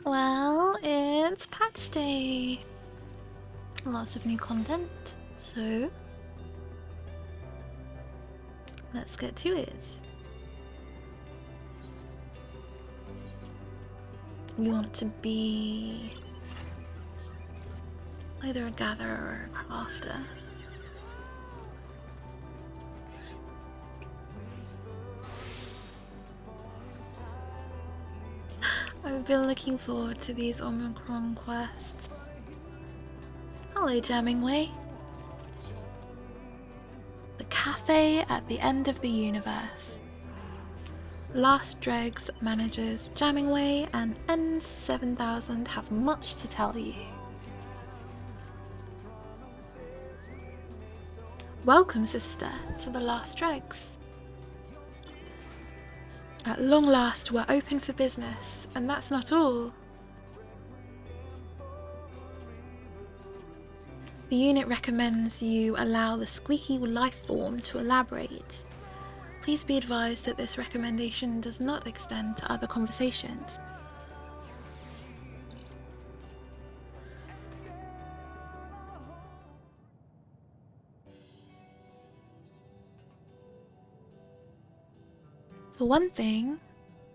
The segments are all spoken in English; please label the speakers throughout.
Speaker 1: Well, it's patch day. Lots of new content, so let's get to it. We want to be either a gatherer or a crafter. I've been looking forward to these Omicron quests. Hello, Jammingway. The cafe at the end of the universe. Last Dregs managers Jammingway and N7000 have much to tell you. Welcome, sister, to the Last Dregs. At long last, we're open for business, and that's not all. The unit recommends you allow the squeaky life form to elaborate. Please be advised that this recommendation does not extend to other conversations. For one thing,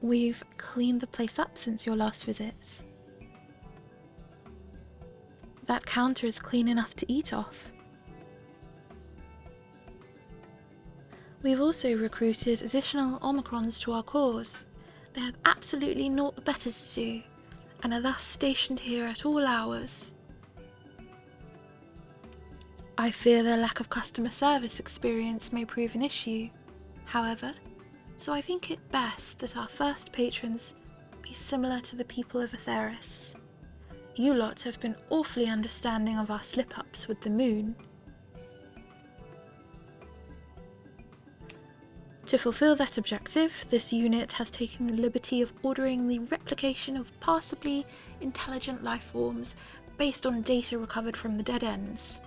Speaker 1: we've cleaned the place up since your last visit. That counter is clean enough to eat off. We've also recruited additional Omicrons to our cause. They have absolutely naught better to do, and are thus stationed here at all hours. I fear their lack of customer service experience may prove an issue, however, so I think it best that our first patrons be similar to the people of Atheris. You lot have been awfully understanding of our slip-ups with the moon. To fulfill that objective, this unit has taken the liberty of ordering the replication of passably intelligent life forms based on data recovered from the dead ends.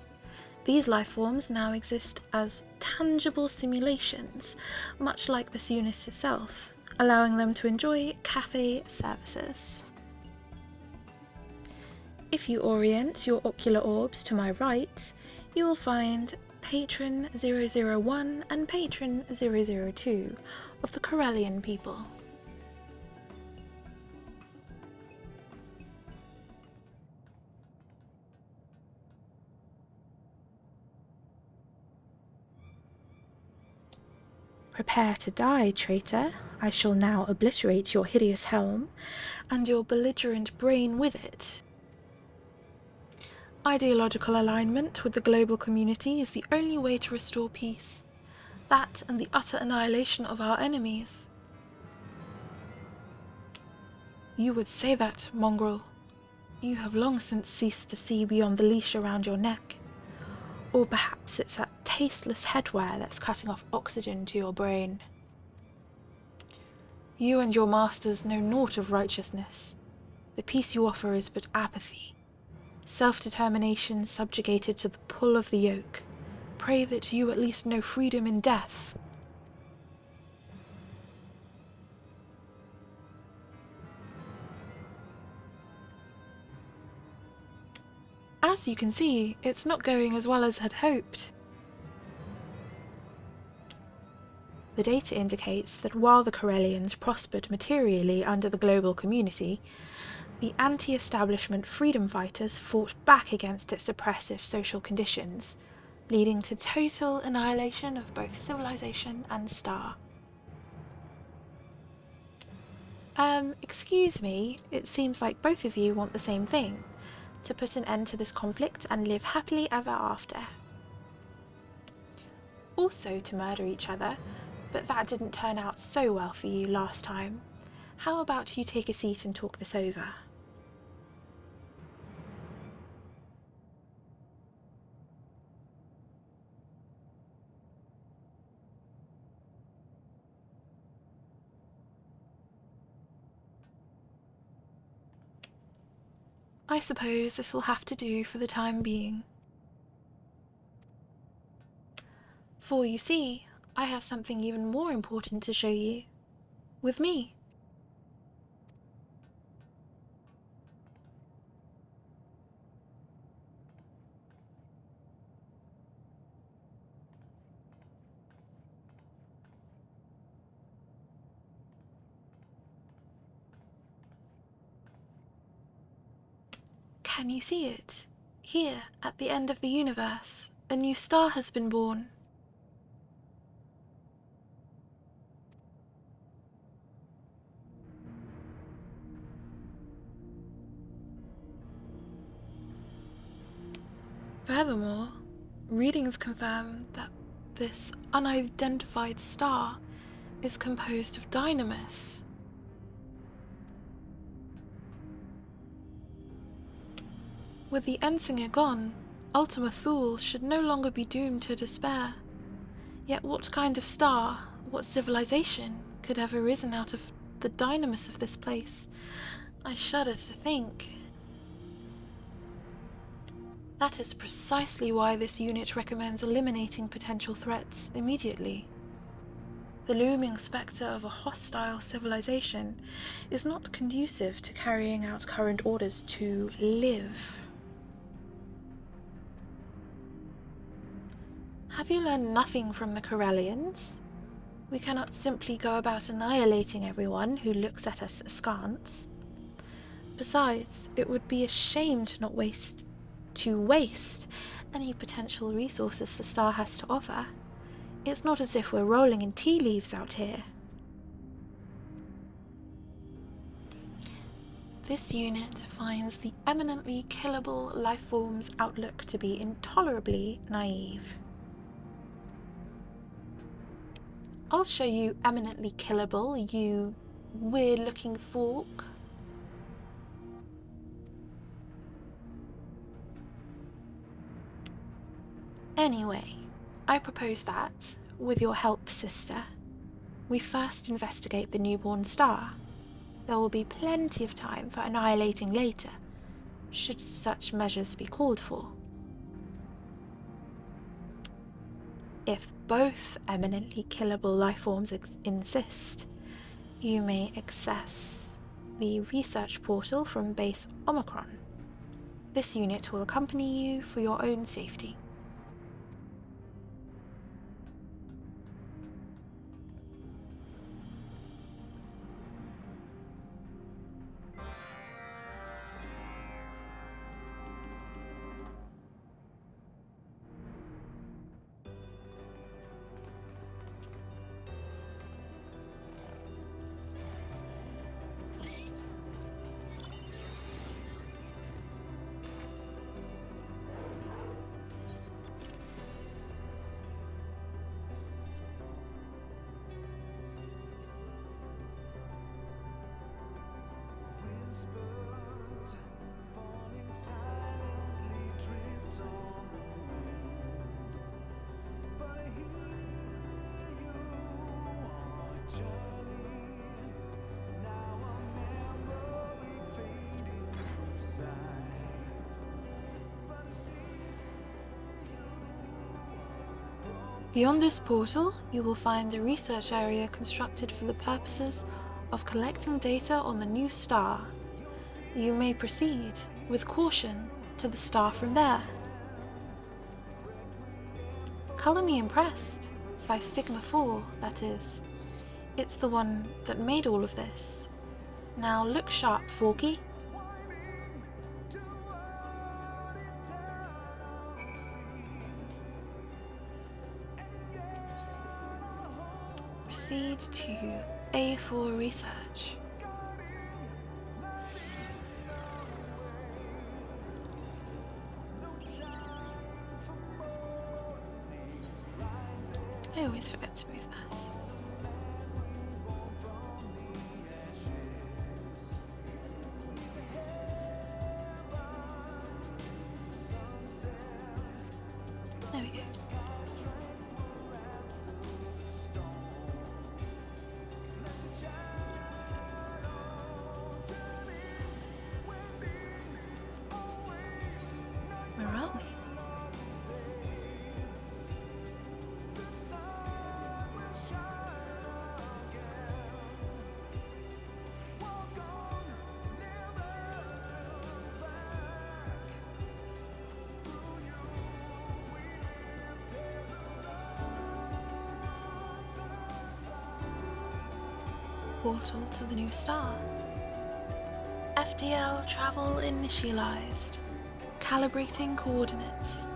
Speaker 1: These life forms now exist as tangible simulations, much like this unit itself, allowing them to enjoy cafe services. If you orient your ocular orbs to my right, you will find Patron 001 and Patron 002 of the Corellian people. Prepare to die, traitor. I shall now obliterate your hideous helm, and your belligerent brain with it. Ideological alignment with the global community is the only way to restore peace. That and the utter annihilation of our enemies. You would say that, mongrel. You have long since ceased to see beyond the leash around your neck. Or perhaps it's that tasteless headwear that's cutting off oxygen to your brain. You and your masters know naught of righteousness. The peace you offer is but apathy. Self-determination subjugated to the pull of the yoke. Pray that you at least know freedom in death. As you can see, it's not going as well as had hoped. The data indicates that while the Corellians prospered materially under the global community, the anti-establishment freedom fighters fought back against its oppressive social conditions, leading to total annihilation of both civilization and star. Excuse me, it seems like both of you want the same thing, to put an end to this conflict and live happily ever after. Also to murder each other, but that didn't turn out so well for you last time. How about you take a seat and talk this over? I suppose this will have to do for the time being. For you see, I have something even more important to show you. With me. Can you see it? Here, at the end of the universe, a new star has been born. Furthermore, readings confirm that this unidentified star is composed of Dynamis. With the Endsinger gone, Ultima Thule should no longer be doomed to despair. Yet what kind of star, what civilization, could have arisen out of the Dynamis of this place? I shudder to think. That is precisely why this unit recommends eliminating potential threats immediately. The looming spectre of a hostile civilization is not conducive to carrying out current orders to live. Have you learned nothing from the Corellians? We cannot simply go about annihilating everyone who looks at us askance. Besides, it would be a shame to waste any potential resources the star has to offer. It's not as if we're rolling in tea leaves out here. This unit finds the eminently killable lifeform's outlook to be intolerably naive. I'll show you eminently killable, you weird-looking fork. Anyway, I propose that, with your help, sister, we first investigate the newborn star. There will be plenty of time for annihilating later, should such measures be called for. If both eminently killable lifeforms insist, you may access the research portal from base Omicron. This unit will accompany you for your own safety. Beyond this portal, you will find a research area constructed for the purposes of collecting data on the new star. You may proceed, with caution, to the star from there. Colour me impressed, by Stigma 4, that is. It's the one that made all of this. Now look sharp, Forky. Proceed to A4 research. I always forget to move this. There we go. Where are we? Portal to the new star. FDL travel initialized. Calibrating coordinates.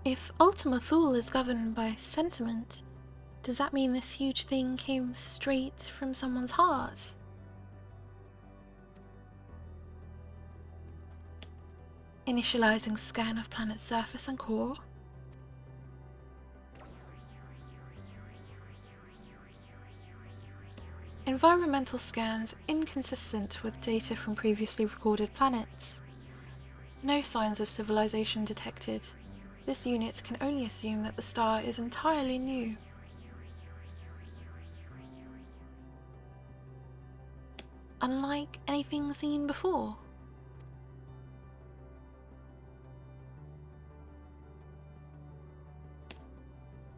Speaker 1: If Ultima Thule is governed by sentiment, does that mean this huge thing came straight from someone's heart? Initializing scan of planet's surface and core. Environmental scans inconsistent with data from previously recorded planets. No signs of civilization detected. This unit can only assume that the star is entirely new. Unlike anything seen before.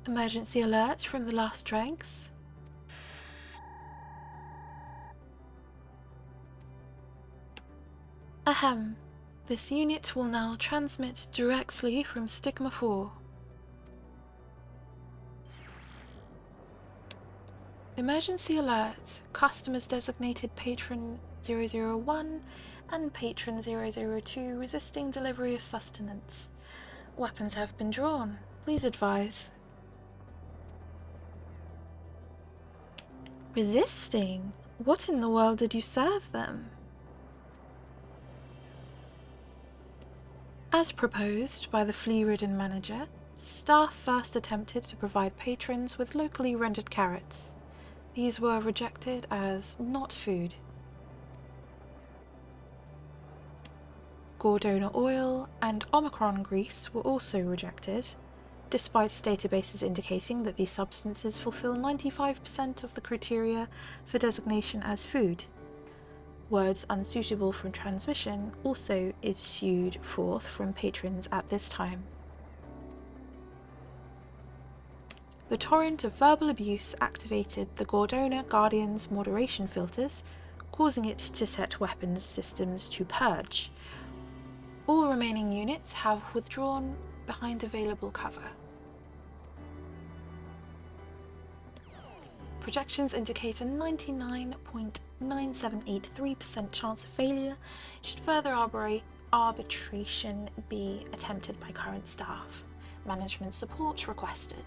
Speaker 1: Emergency alert from the last dregs. Ahem. This unit will now transmit directly from Stigma 4. Emergency alert. Customers designated Patron 001 and Patron 002 resisting delivery of sustenance. Weapons have been drawn. Please advise. Resisting? What in the world did you serve them? As proposed by the flea-ridden manager, staff first attempted to provide patrons with locally rendered carrots. These were rejected as not food. Gordona oil and Omicron grease were also rejected, despite databases indicating that these substances fulfill 95% of the criteria for designation as food. Words unsuitable for transmission also issued forth from patrons at this time. The torrent of verbal abuse activated the Gordona Guardian's moderation filters, causing it to set weapons systems to purge. All remaining units have withdrawn behind available cover. Projections indicate a 99.9783% chance of failure should further arbitration be attempted by current staff. Management support requested.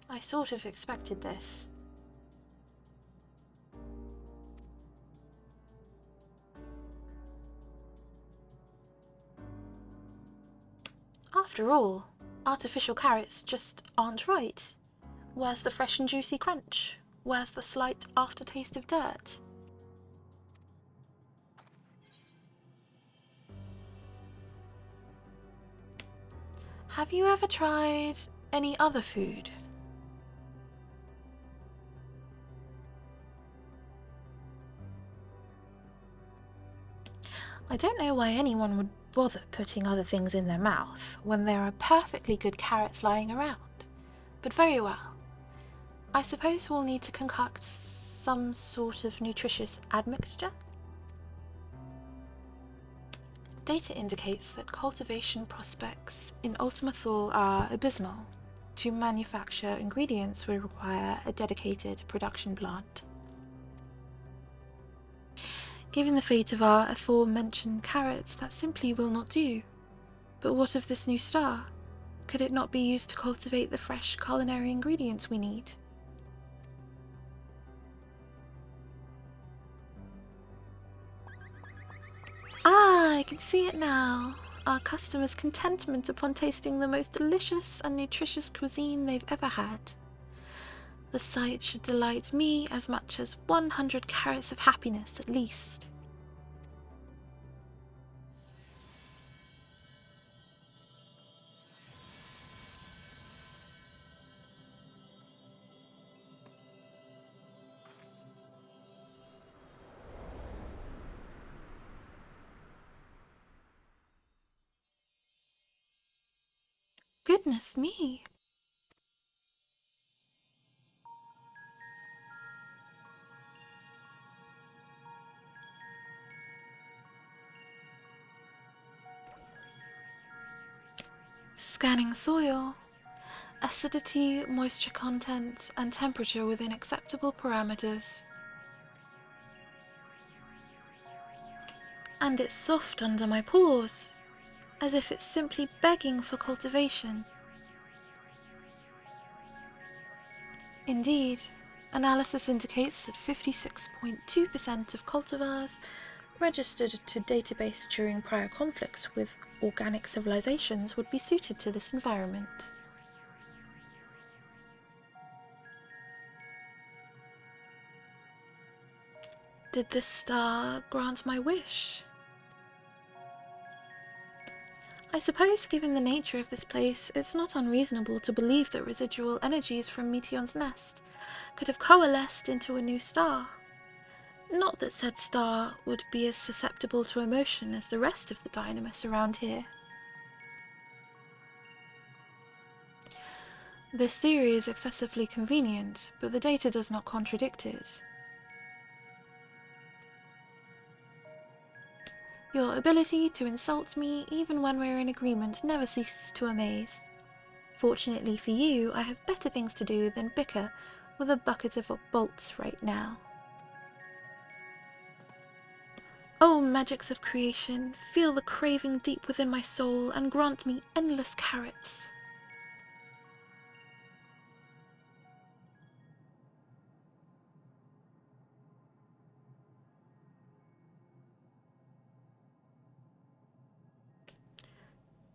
Speaker 1: I sort of expected this. After all, artificial carrots just aren't right. Where's the fresh and juicy crunch? Where's the slight aftertaste of dirt? Have you ever tried any other food? I don't know why anyone would bother putting other things in their mouth when there are perfectly good carrots lying around. But very well. I suppose we'll need to concoct some sort of nutritious admixture. Data indicates that cultivation prospects in Ultima Thule are abysmal. To manufacture ingredients would require a dedicated production plant. Given the fate of our aforementioned carrots, that simply will not do. But what of this new star? Could it not be used to cultivate the fresh culinary ingredients we need? Ah, I can see it now. Our customers' contentment upon tasting the most delicious and nutritious cuisine they've ever had. The sight should delight me as much as 100 carrots of happiness at least. Goodness me. Scanning soil. Acidity, moisture content, and temperature within acceptable parameters. And it's soft under my paws, as if it's simply begging for cultivation. Indeed, analysis indicates that 56.2% of cultivars registered to database during prior conflicts with organic civilizations would be suited to this environment. Did this star grant my wish? I suppose, given the nature of this place, it's not unreasonable to believe that residual energies from Meteion's nest could have coalesced into a new star. Not that said star would be as susceptible to emotion as the rest of the Dynamis around here. This theory is excessively convenient, but the data does not contradict it. Your ability to insult me, even when we're in agreement, never ceases to amaze. Fortunately for you, I have better things to do than bicker with a bucket of bolts right now. Oh, magics of creation, feel the craving deep within my soul and grant me endless carrots.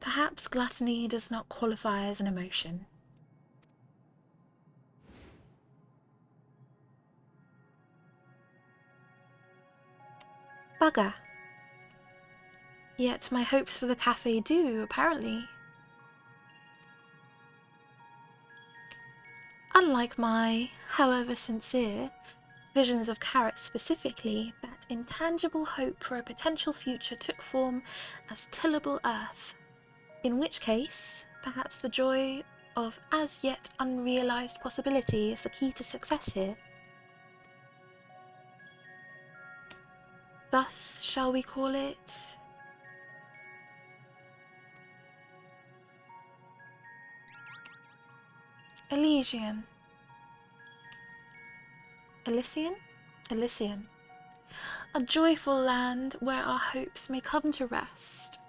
Speaker 1: Perhaps gluttony does not qualify as an emotion. Bugger. Yet my hopes for the cafe do, apparently. Unlike my, however sincere, visions of carrots specifically, that intangible hope for a potential future took form as tillable earth. In which case, perhaps the joy of as yet unrealized possibility is the key to success here. Thus shall we call it Elysian. Elysian? Elysian. A joyful land where our hopes may come to rest.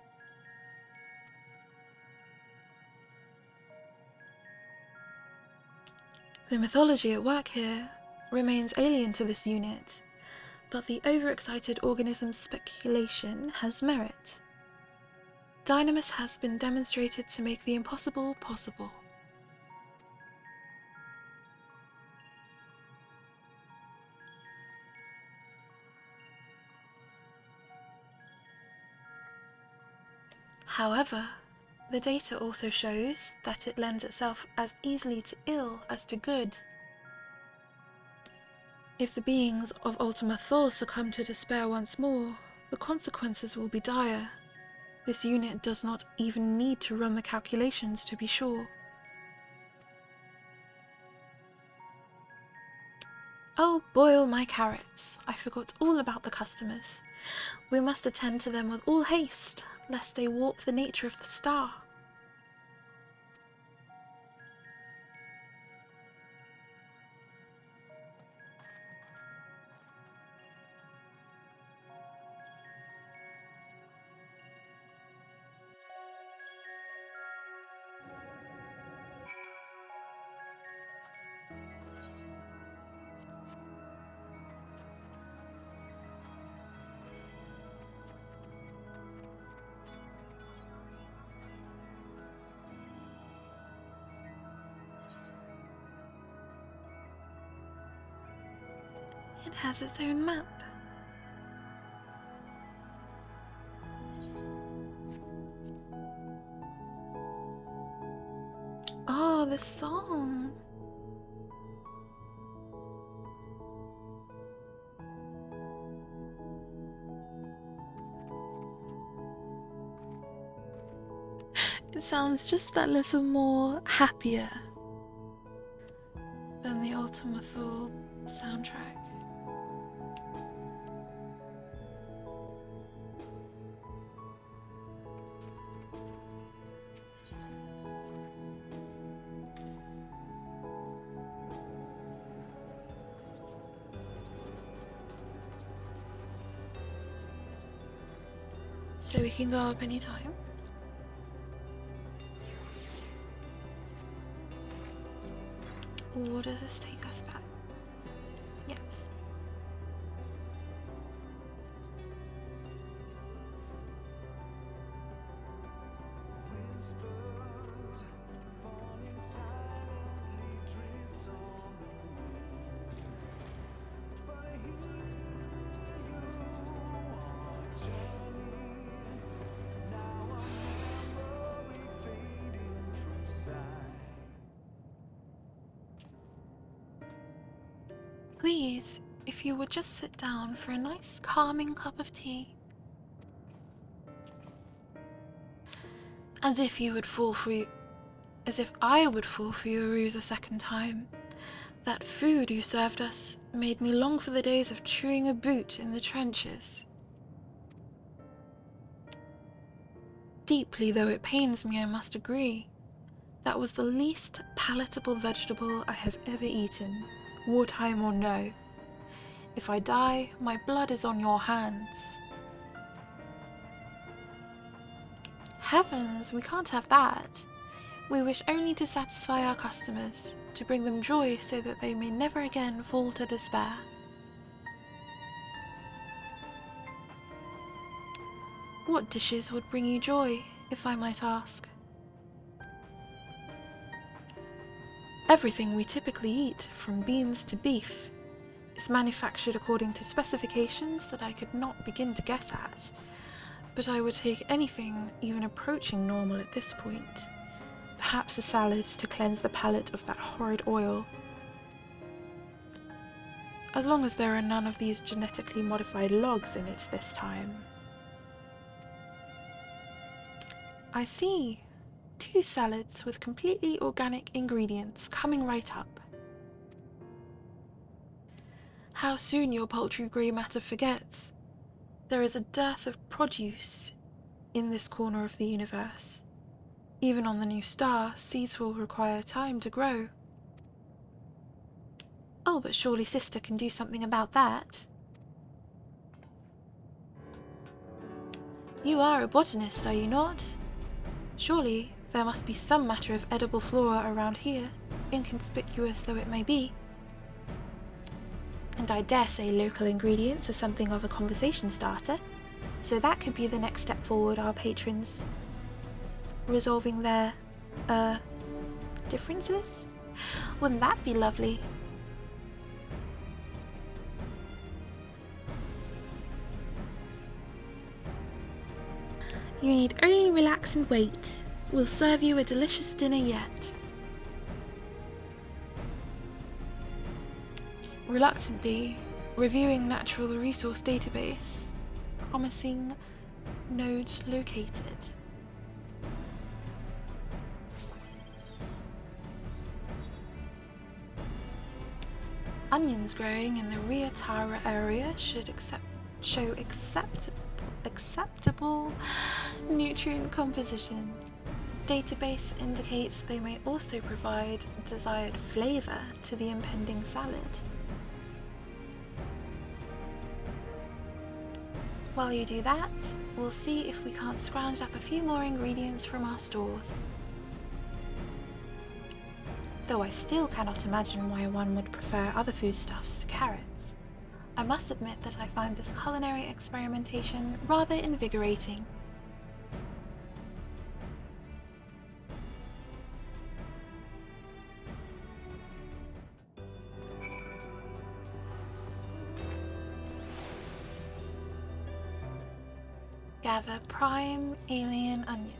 Speaker 1: The mythology at work here remains alien to this unit, but the overexcited organism's speculation has merit. Dynamis has been demonstrated to make the impossible possible. However, the data also shows that it lends itself as easily to ill as to good. If the beings of Ultima Thule succumb to despair once more, the consequences will be dire. This unit does not even need to run the calculations to be sure. Oh, boil my carrots! I forgot all about the customers. We must attend to them with all haste, lest they warp the nature of the star. It has its own map. Oh, the song! It sounds just that little more happier than the Ultima Thule soundtrack. So we can go up anytime. Or does this take us back? Yes. Please, if you would just sit down for a nice calming cup of tea. As if I would fall for your ruse a second time. That food you served us made me long for the days of chewing a boot in the trenches. Deeply though it pains me, I must agree. That was the least palatable vegetable I have ever eaten, wartime or no. If I die, my blood is on your hands. Heavens, we can't have that. We wish only to satisfy our customers, to bring them joy so that they may never again fall to despair. What dishes would bring you joy, if I might ask? Everything we typically eat, from beans to beef, is manufactured according to specifications that I could not begin to guess at, but I would take anything even approaching normal at this point. Perhaps a salad to cleanse the palate of that horrid oil. As long as there are none of these genetically modified logs in it this time. I see. 2 salads with completely organic ingredients coming right up. How soon your paltry grey matter forgets. There is a dearth of produce in this corner of the universe. Even on the new star, seeds will require time to grow. Oh, but surely Sister can do something about that. You are a botanist, are you not? Surely there must be some matter of edible flora around here, inconspicuous though it may be. And I dare say local ingredients are something of a conversation starter, so that could be the next step forward, our patrons resolving their, differences? Wouldn't that be lovely? You need only relax and wait. We'll serve you a delicious dinner yet. Reluctantly, reviewing natural resource database. Promising node located. Onions growing in the Ria Tara area should show acceptable nutrient composition. Database indicates they may also provide desired flavour to the impending salad. While you do that, we'll see if we can't scrounge up a few more ingredients from our stores. Though I still cannot imagine why one would prefer other foodstuffs to carrots. I must admit that I find this culinary experimentation rather invigorating. Gather prime alien onions.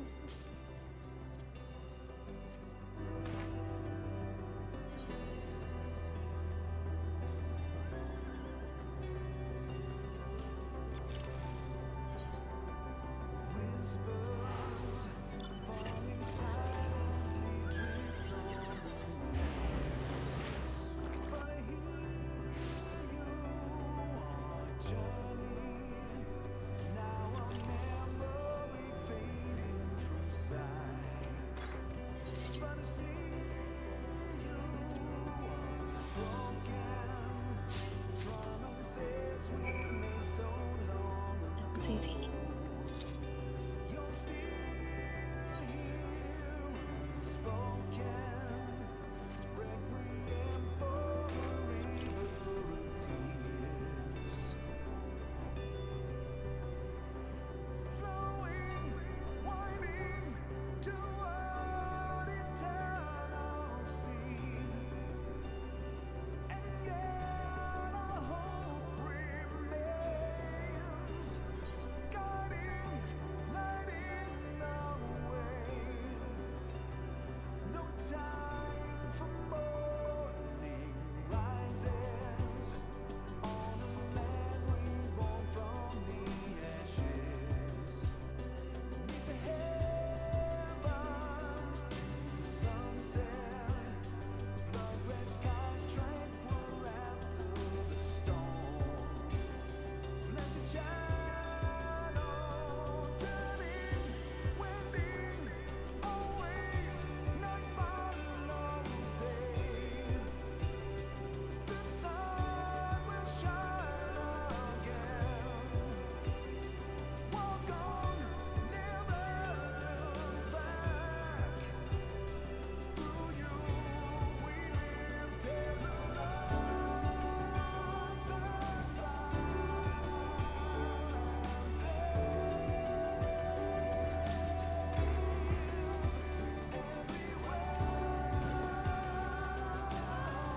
Speaker 1: That was easy.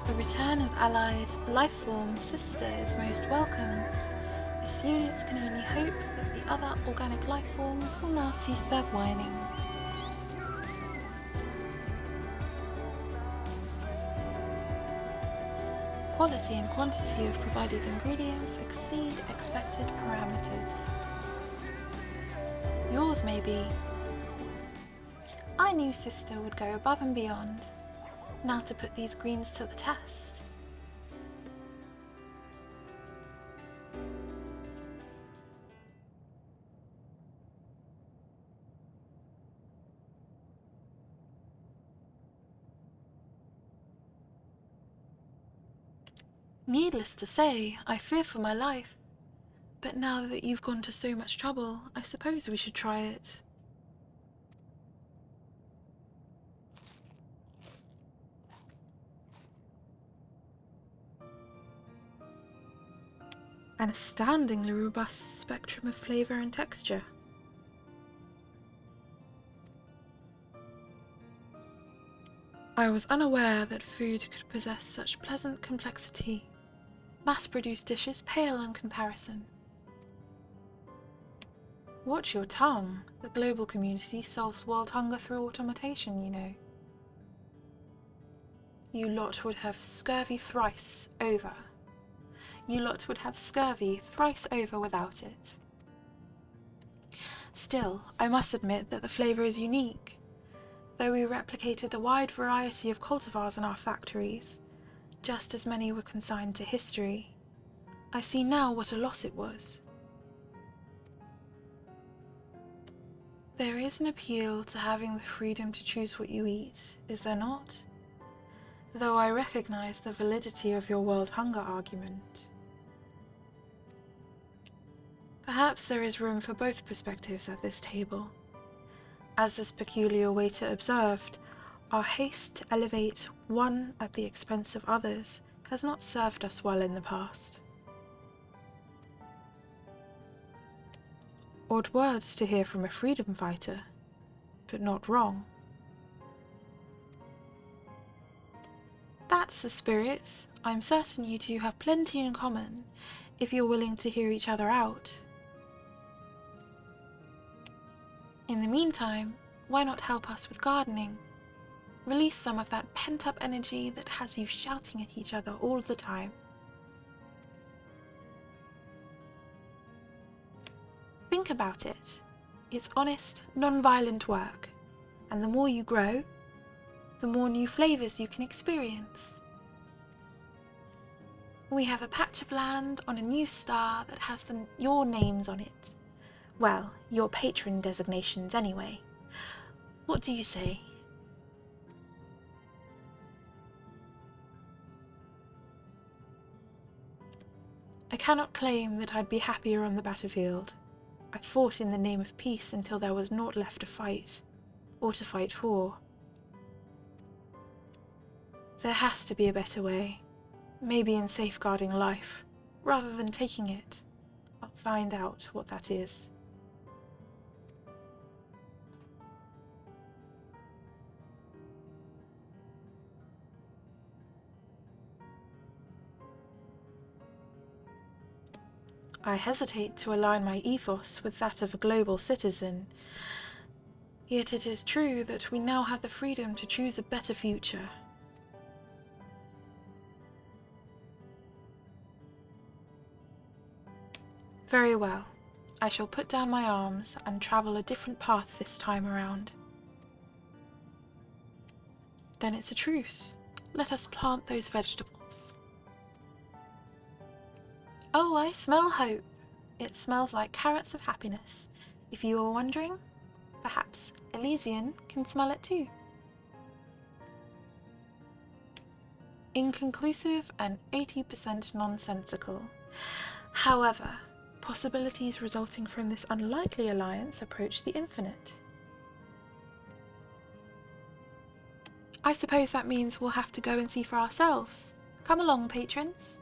Speaker 1: The return of allied lifeform sister is most welcome. This unit can only hope that the other organic lifeforms will now cease their whining. Quality and quantity of provided ingredients exceed expected parameters. Yours may be. I knew Sister would go above and beyond. Now to put these greens to the test. Needless to say, I fear for my life. But now that you've gone to so much trouble, I suppose we should try it. An astoundingly robust spectrum of flavour and texture. I was unaware that food could possess such pleasant complexity. Mass-produced dishes pale in comparison. Watch your tongue. The global community solved world hunger through automation, you know. You lot would have scurvy thrice over. You lot would have scurvy thrice over without it. Still, I must admit that the flavour is unique. Though we replicated a wide variety of cultivars in our factories, just as many were consigned to history. I see now what a loss it was. There is an appeal to having the freedom to choose what you eat, is there not? Though I recognise the validity of your world hunger argument. Perhaps there is room for both perspectives at this table. As this peculiar waiter observed, our haste to elevate one at the expense of others has not served us well in the past. Odd words to hear from a freedom fighter, but not wrong. That's the spirit. I'm certain you two have plenty in common, if you're willing to hear each other out. In the meantime, why not help us with gardening? Release some of that pent-up energy that has you shouting at each other all the time. Think about it. It's honest, non-violent work, and the more you grow, the more new flavours you can experience. We have a patch of land on a new star that has your names on it. Well, your patron designations anyway. What do you say? I cannot claim that I'd be happier on the battlefield. I fought in the name of peace until there was naught left to fight, or to fight for. There has to be a better way, maybe in safeguarding life, rather than taking it. I'll find out what that is. I hesitate to align my ethos with that of a global citizen, yet it is true that we now have the freedom to choose a better future. Very well. I shall put down my arms and travel a different path this time around. Then it's a truce. Let us plant those vegetables. Oh, I smell hope. It smells like carrots of happiness. If you were wondering, perhaps Elysian can smell it too. Inconclusive and 80% nonsensical. However, possibilities resulting from this unlikely alliance approach the infinite. I suppose that means we'll have to go and see for ourselves. Come along, patrons.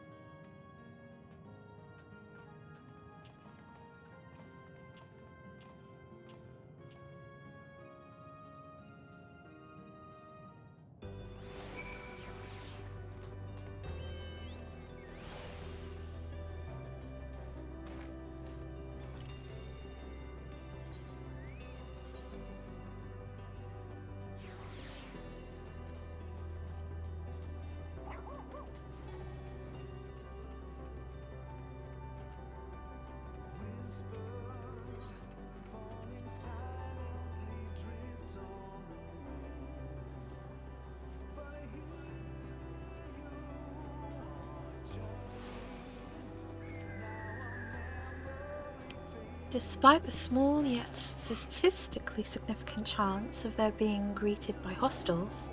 Speaker 1: Despite the small yet statistically significant chance of their being greeted by hostiles,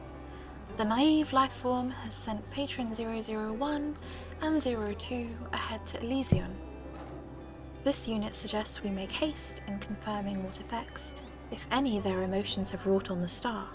Speaker 1: the naive lifeform has sent Patron 001 and 02 ahead to Elysium. This unit suggests we make haste in confirming what effects, if any, their emotions have wrought on the star.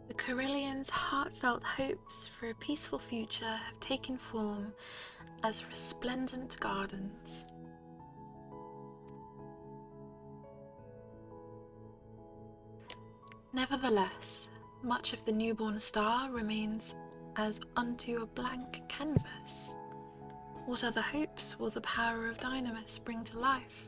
Speaker 1: The Corellians' heartfelt hopes for a peaceful future have taken form as resplendent gardens. Nevertheless, much of the newborn star remains as unto a blank canvas. What other hopes will the power of Dynamis bring to life?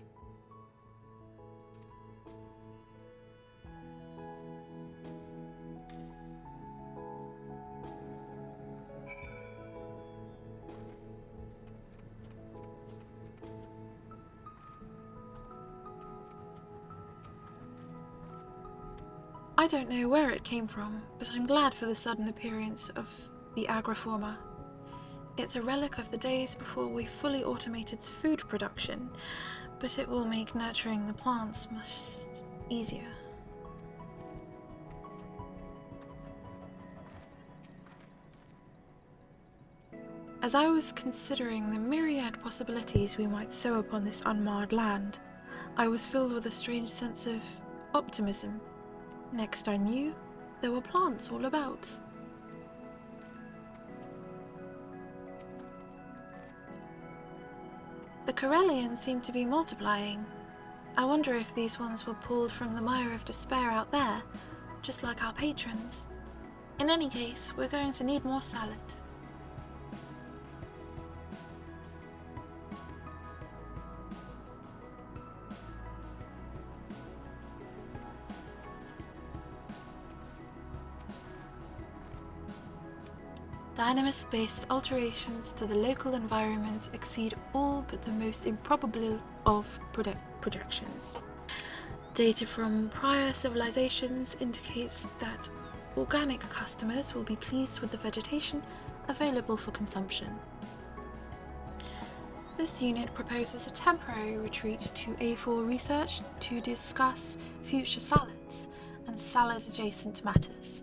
Speaker 1: I don't know where it came from, but I'm glad for the sudden appearance of the Agroforma. It's a relic of the days before we fully automated food production, but it will make nurturing the plants much easier. As I was considering the myriad possibilities we might sow upon this unmarred land, I was filled with a strange sense of optimism. Next I knew, there were plants all about. The Corellians seem to be multiplying. I wonder if these ones were pulled from the mire of despair out there, just like our patrons. In any case, we're going to need more salad. Dynamis-based alterations to the local environment exceed all but the most improbable of projections. Data from prior civilizations indicates that organic customers will be pleased with the vegetation available for consumption. This unit proposes a temporary retreat to A4 research to discuss future salads and salad-adjacent matters.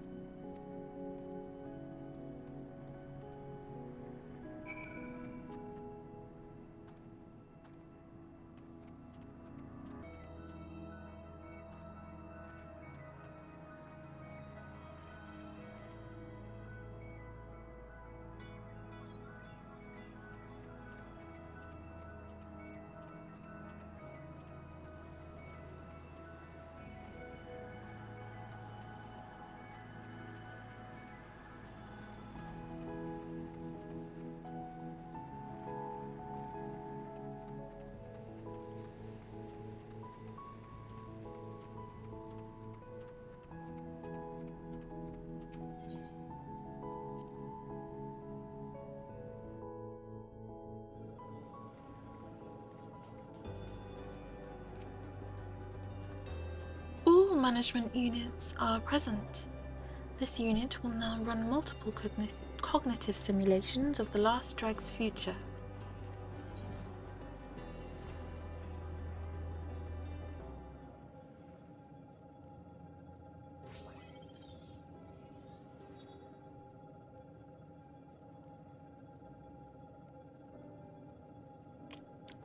Speaker 1: All management units are present. This unit will now run multiple cognitive simulations of the last drag's future.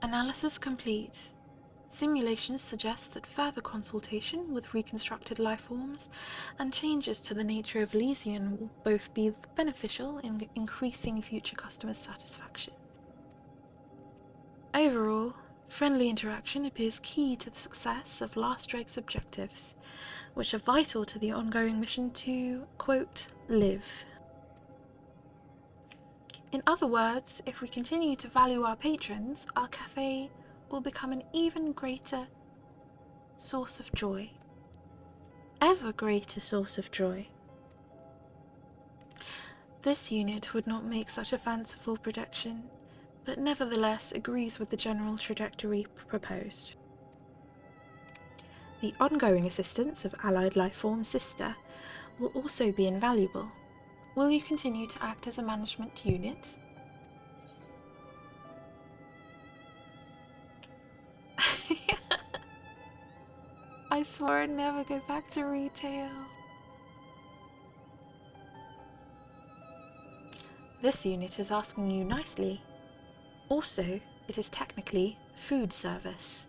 Speaker 1: Analysis complete. Simulations suggest that further consultation with reconstructed lifeforms and changes to the nature of Elysian will both be beneficial in increasing future customers' satisfaction. Overall, friendly interaction appears key to the success of Last Drake's objectives, which are vital to the ongoing mission to, quote, live. In other words, if we continue to value our patrons, our cafe will become an even greater source of joy. Ever greater source of joy. This unit would not make such a fanciful projection, but nevertheless agrees with the general trajectory proposed. The ongoing assistance of allied lifeform Sister will also be invaluable. Will you continue to act as a management unit? I swore I'd never go back to retail. This unit is asking you nicely. Also, it is technically food service.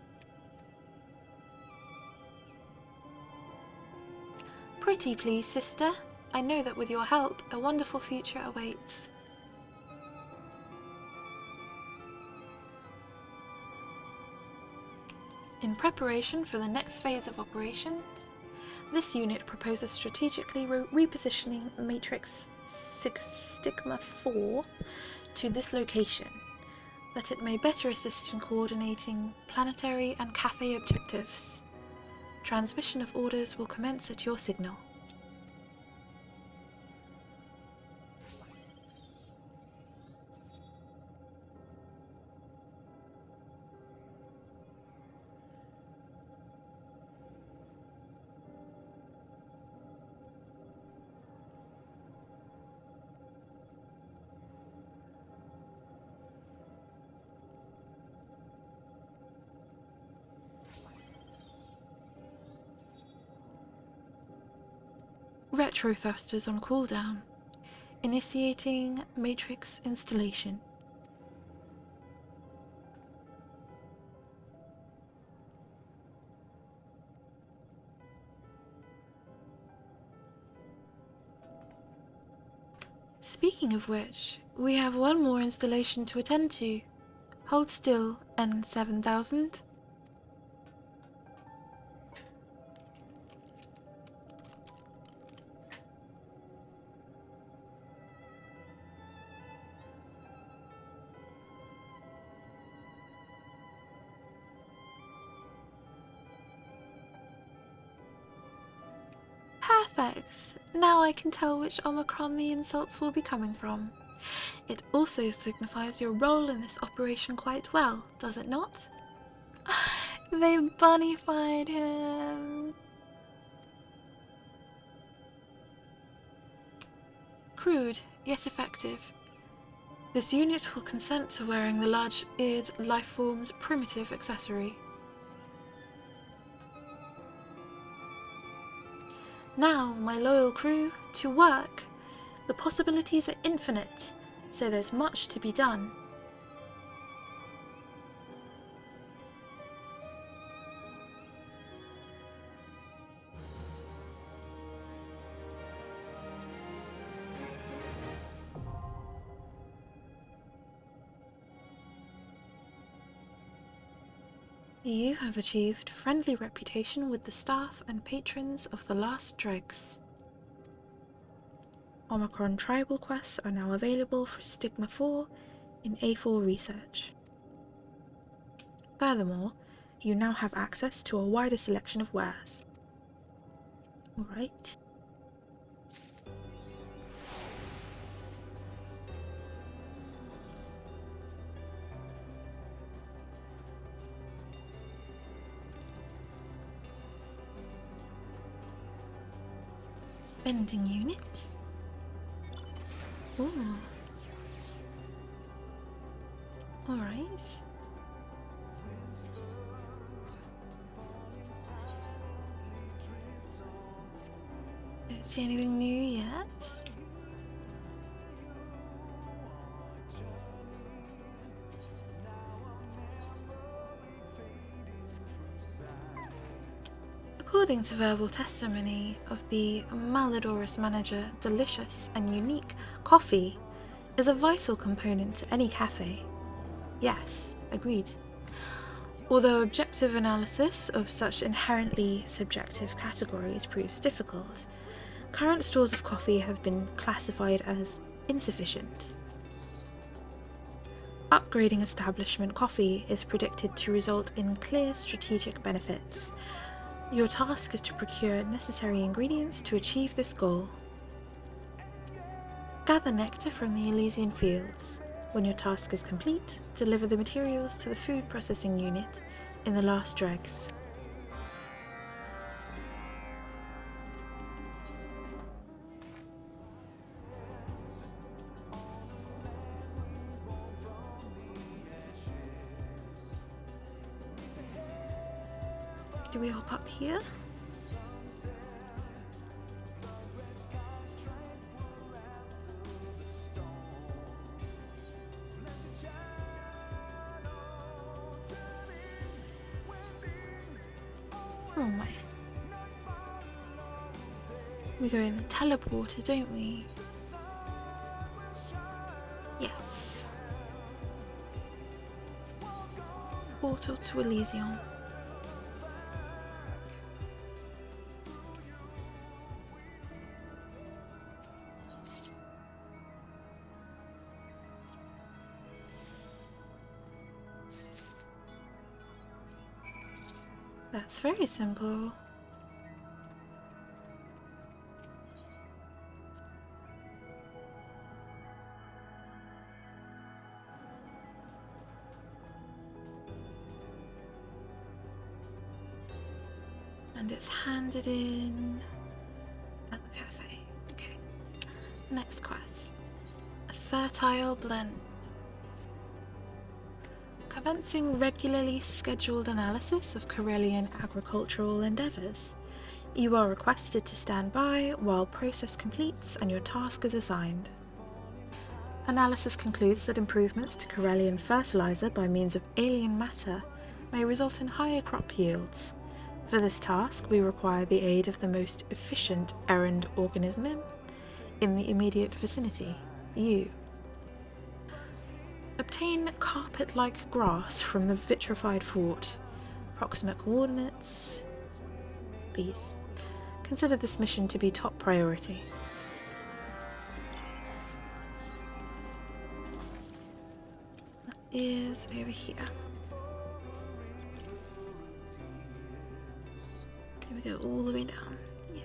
Speaker 1: Pretty please, sister. I know that with your help, a wonderful future awaits. In preparation for the next phase of operations, this unit proposes strategically repositioning Matrix Stigma 4 to this location, that it may better assist in coordinating planetary and cafe objectives. Transmission of orders will commence at your signal. Retro thrusters on cooldown. Initiating Matrix installation. Speaking of which, we have one more installation to attend to. Hold still, N7000. Perfect! Now I can tell which Omicron the insults will be coming from. It also signifies your role in this operation quite well, does it not? They bunnified him. Crude, yet effective. This unit will consent to wearing the large-eared lifeform's primitive accessory. Now, my loyal crew, to work! The possibilities are infinite, so there's much to be done. You have achieved friendly reputation with the staff and patrons of the Last Dregs. Omicron tribal quests are now available for Stigma 4 in A4 research. Furthermore, you now have access to a wider selection of wares. Alright. Vending unit. Ooh. Alright. Don't see anything new yet. According to verbal testimony of the Malodorous manager, delicious and unique coffee is a vital component to any cafe. Yes, agreed. Although objective analysis of such inherently subjective categories proves difficult, current stores of coffee have been classified as insufficient. Upgrading establishment coffee is predicted to result in clear strategic benefits. Your task is to procure necessary ingredients to achieve this goal. Gather nectar from the Elysian fields. When your task is complete, deliver the materials to the food processing unit in the Last Dregs. Do we hop up here? Oh my. We go in the teleporter, don't we? Yes. Portal to Elysium. That's very simple. And it's handed in at the cafe. Okay. Next quest. A fertile blend. Commencing regularly scheduled analysis of Corellian agricultural endeavours. You are requested to stand by while process completes and your task is assigned. Analysis concludes that improvements to Corellian fertilizer by means of alien matter may result in higher crop yields. For this task, we require the aid of the most efficient errand organism in the immediate vicinity, you. Obtain carpet-like grass from the vitrified fort. Approximate coordinates, please. Consider this mission to be top priority. That is over here. Do we go all the way down? Yeah.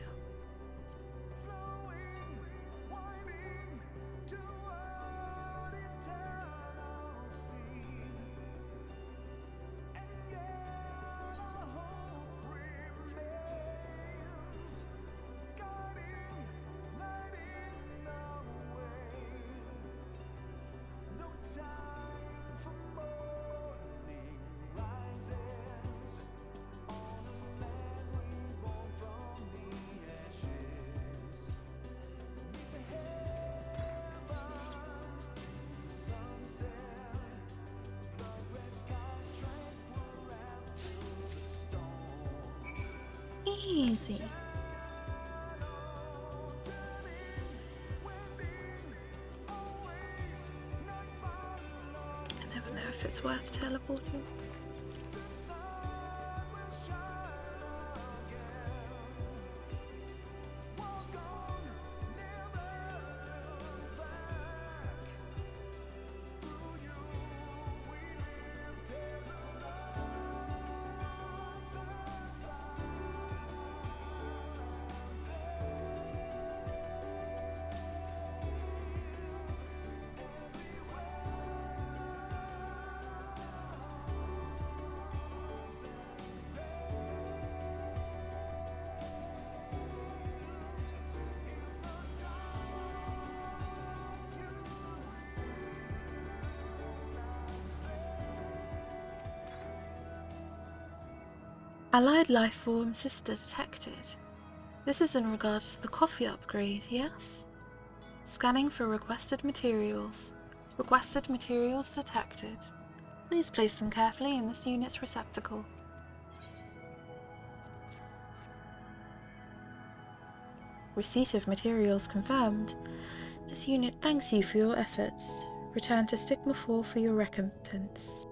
Speaker 1: Easy. I never know if it's worth teleporting. Allied life form sister detected. This is in regards to the coffee upgrade, yes? Scanning for requested materials. Requested materials detected. Please place them carefully in this unit's receptacle. Receipt of materials confirmed. This unit thanks you for your efforts. Return to Stigma 4 for your recompense.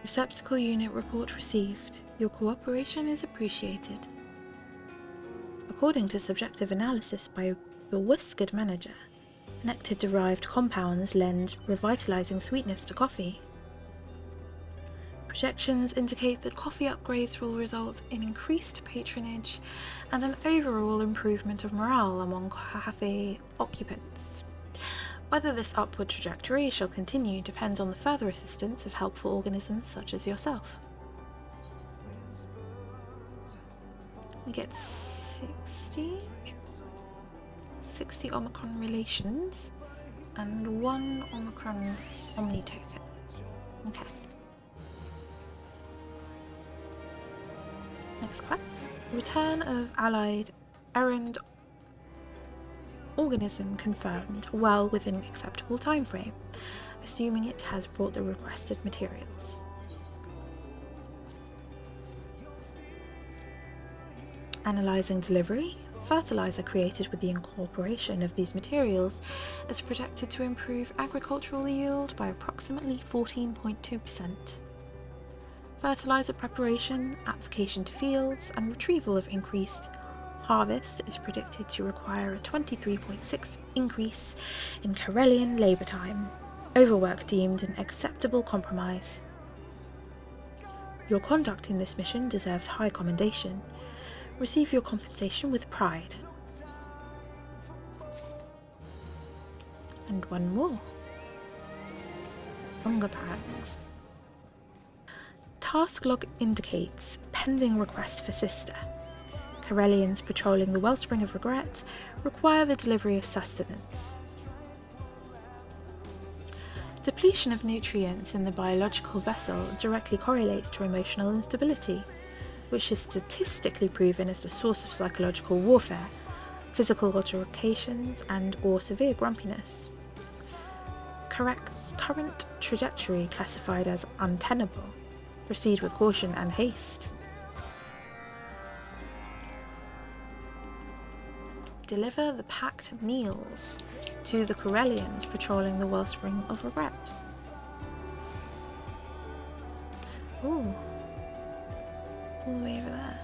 Speaker 1: Receptacle unit report received. Your cooperation is appreciated. According to subjective analysis by a bewhiskered manager, nectar-derived compounds lend revitalizing sweetness to coffee. Projections indicate that coffee upgrades will result in increased patronage and an overall improvement of morale among cafe occupants. Whether this upward trajectory shall continue depends on the further assistance of helpful organisms such as yourself. We get 60 Omicron relations and 1 Omicron Omni token. Okay. Next quest. Return of allied errand organism confirmed, well within acceptable time frame, assuming it has brought the requested materials. Analyzing delivery. Fertilizer created with the incorporation of these materials is projected to improve agricultural yield by approximately 14.2%. Fertilizer preparation, application to fields, and retrieval of increased harvest is predicted to require a 23.6% increase in Corellian labour time. Overwork deemed an acceptable compromise. Your conduct in this mission deserves high commendation. Receive your compensation with pride. And one more. Hunger pangs. Task log indicates pending request for sister. Corellians patrolling the Wellspring of Regret require the delivery of sustenance. Depletion of nutrients in the biological vessel directly correlates to emotional instability, which is statistically proven as the source of psychological warfare, physical altercations, and/or severe grumpiness. Current trajectory classified as untenable. Proceed with caution and haste. Deliver the packed meals to the Corellians patrolling the Wellspring of Regret. Ooh. All the way over there.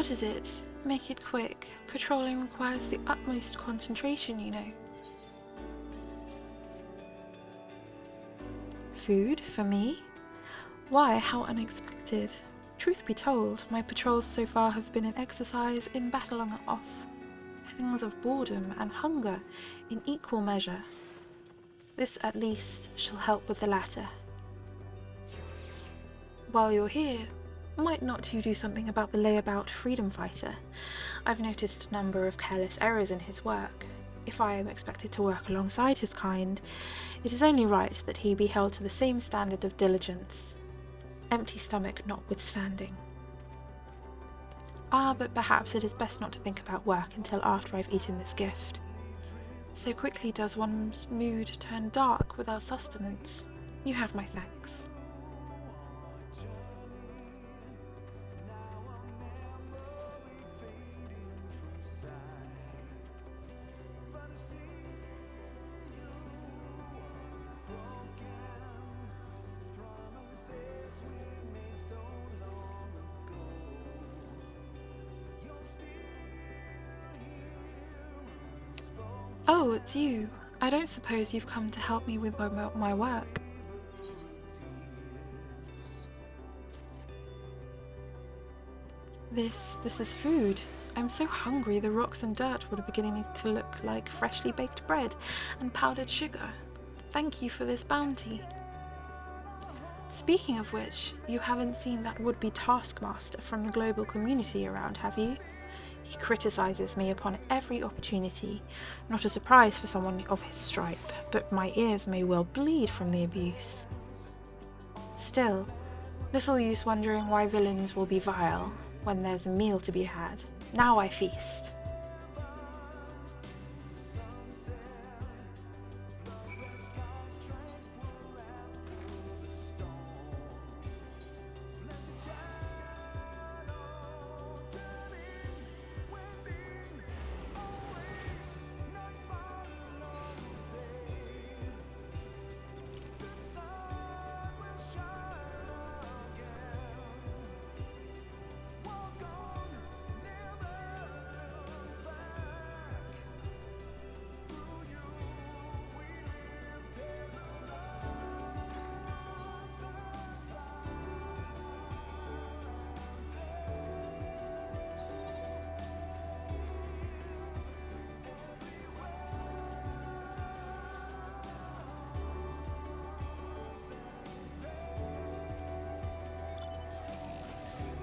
Speaker 1: What is it? Make it quick. Patrolling requires the utmost concentration, you know. Food for me? Why, how unexpected. Truth be told, my patrols so far have been an exercise in battling off pangs of boredom and hunger in equal measure. This at least shall help with the latter. While you're here, might not you do something about the layabout freedom fighter? I've noticed a number of careless errors in his work. If I am expected to work alongside his kind, it is only right that he be held to the same standard of diligence, empty stomach notwithstanding. But perhaps it is best not to think about work until after I've eaten this gift. So quickly does one's mood turn dark without sustenance. You have my thanks. Oh, it's you. I don't suppose you've come to help me with my work. This is food. I'm so hungry the rocks and dirt were beginning to look like freshly baked bread and powdered sugar. Thank you for this bounty. Speaking of which, you haven't seen that would-be taskmaster from the global community around, have you? He criticizes me upon every opportunity, not a surprise for someone of his stripe, but my ears may well bleed from the abuse. Still, little use wondering why villains will be vile when there's a meal to be had. Now I feast.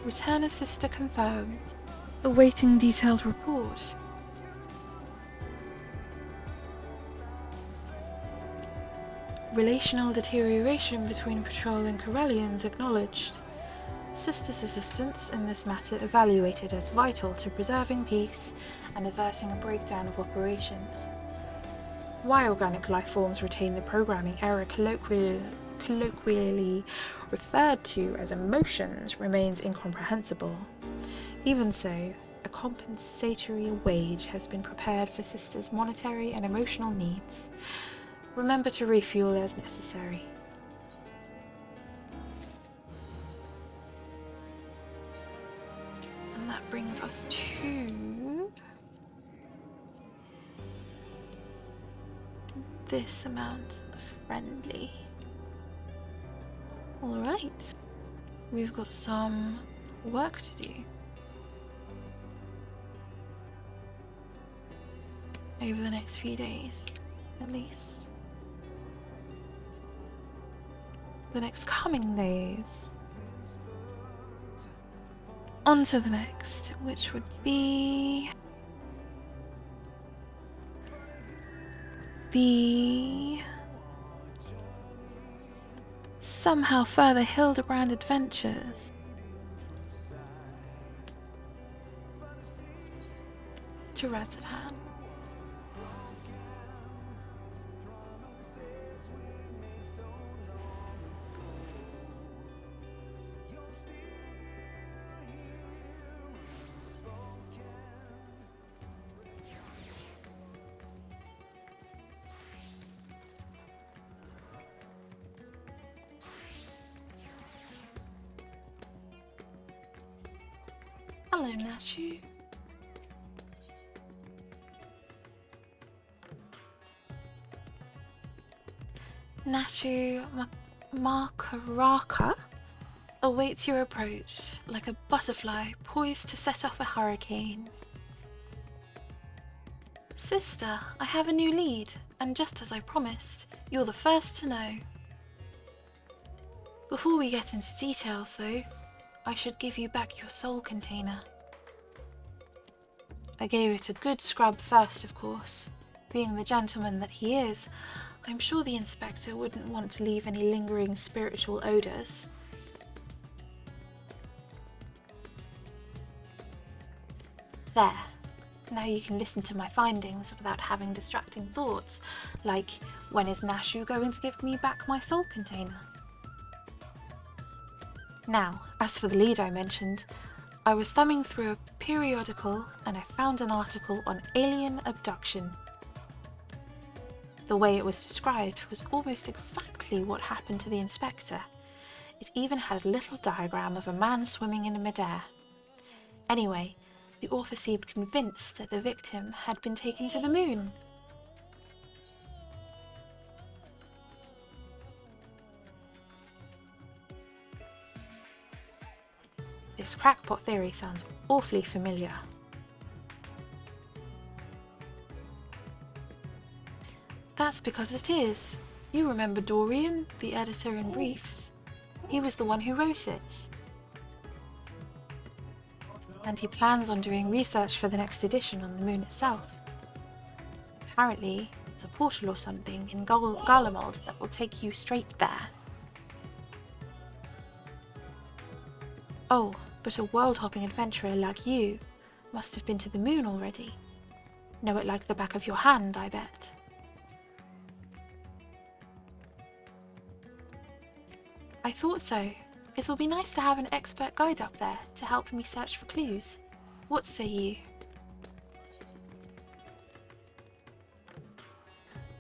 Speaker 1: Return of sister confirmed. Awaiting detailed report. Relational deterioration between Patrol and Corellians acknowledged. Sister's assistance in this matter evaluated as vital to preserving peace and averting a breakdown of operations. Why organic life forms retain the programming error colloquially referred to as emotions remains incomprehensible. Even so, a compensatory wage has been prepared for Sister's monetary and emotional needs. Remember to refuel as necessary. And that brings us to this amount of friendly. Alright, we've got some work to do. Over the next few days, at least. The next coming days. On to the next, which would be the somehow further Hildebrand adventures. To Razadhan. Hello, Nashu. Nashu Makaraka awaits your approach, like a butterfly poised to set off a hurricane. Sister, I have a new lead, and just as I promised, you're the first to know. Before we get into details though, I should give you back your soul container. I gave it a good scrub first, of course. Being the gentleman that he is, I'm sure the inspector wouldn't want to leave any lingering spiritual odours. There. Now you can listen to my findings without having distracting thoughts, like, when is Nashu going to give me back my soul container? Now, as for the lead I mentioned, I was thumbing through a periodical and I found an article on alien abduction. The way it was described was almost exactly what happened to the inspector. It even had a little diagram of a man swimming in midair. Anyway, the author seemed convinced that the victim had been taken to the moon. This crackpot theory sounds awfully familiar. That's because it is. You remember Dorian, the editor in Briefs? He was the one who wrote it. And he plans on doing research for the next edition on the moon itself. Apparently, it's a portal or something in Garlemald that will take you straight there. Oh, but a world-hopping adventurer like you must have been to the moon already. Know it like the back of your hand, I bet. I thought so. It'll be nice to have an expert guide up there to help me search for clues. What say you?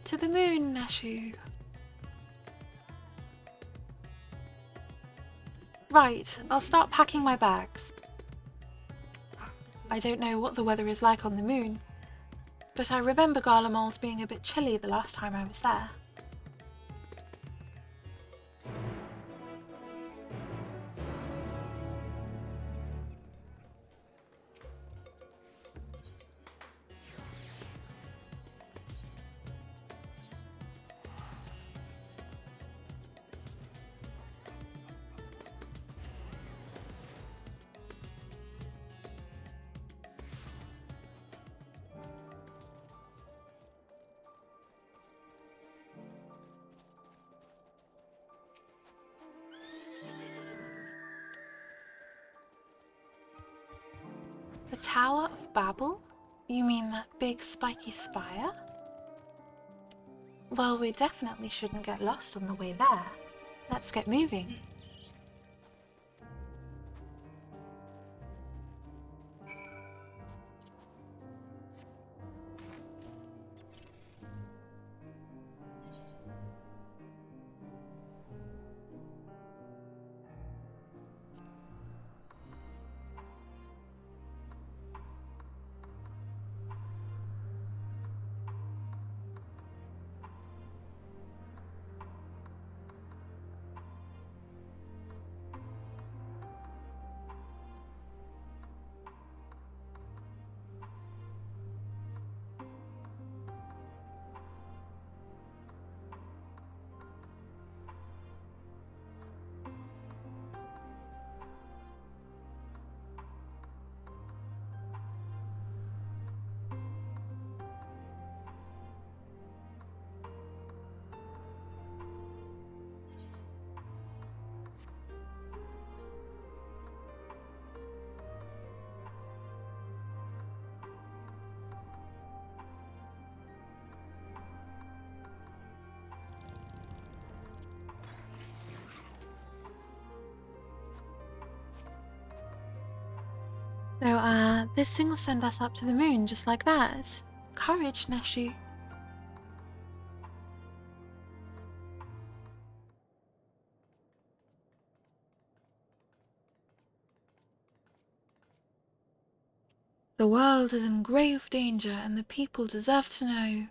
Speaker 1: To the moon, Nashu. Right, I'll start packing my bags. I don't know what the weather is like on the moon, but I remember Garlemald being a bit chilly the last time I was there. The Tower of Babel? You mean that big spiky spire? Well, we definitely shouldn't get lost on the way there. Let's get moving. So, this thing will send us up to the moon just like that. Courage, Nashu. The world is in grave danger and the people deserve to know.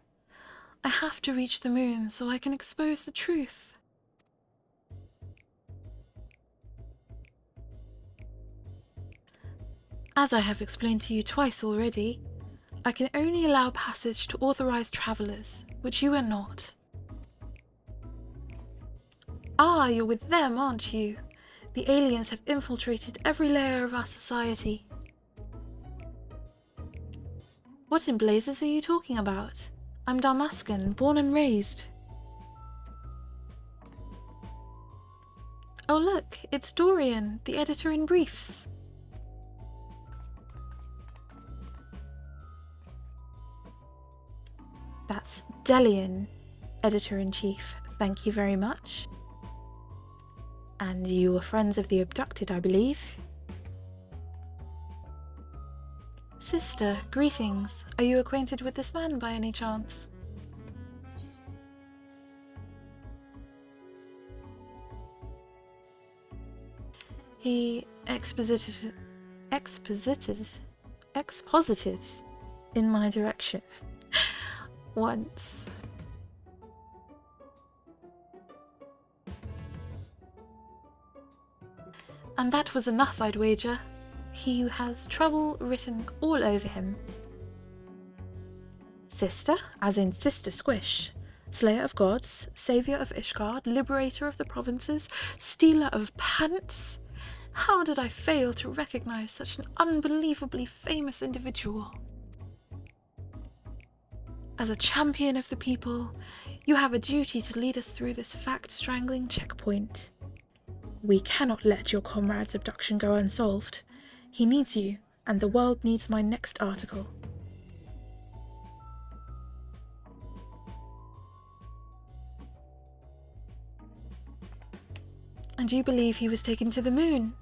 Speaker 1: I have to reach the moon so I can expose the truth. As I have explained to you twice already, I can only allow passage to authorized travelers, which you are not. Ah, you're with them, aren't you? The aliens have infiltrated every layer of our society. What in blazes are you talking about? I'm Dalmascan, born and raised. Oh look, it's Dorian, the editor in briefs. That's Delian, editor-in-chief. Thank you very much. And you were friends of the abducted, I believe. Sister, greetings. Are you acquainted with this man by any chance? He exposited in my direction once. And that was enough, I'd wager. He has trouble written all over him. Sister, as in Sister Squish, slayer of gods, saviour of Ishgard, liberator of the provinces, stealer of pants. How did I fail to recognise such an unbelievably famous individual? As a champion of the people, you have a duty to lead us through this fact-strangling checkpoint. We cannot let your comrade's abduction go unsolved. He needs you, and the world needs my next article. And you believe he was taken to the moon?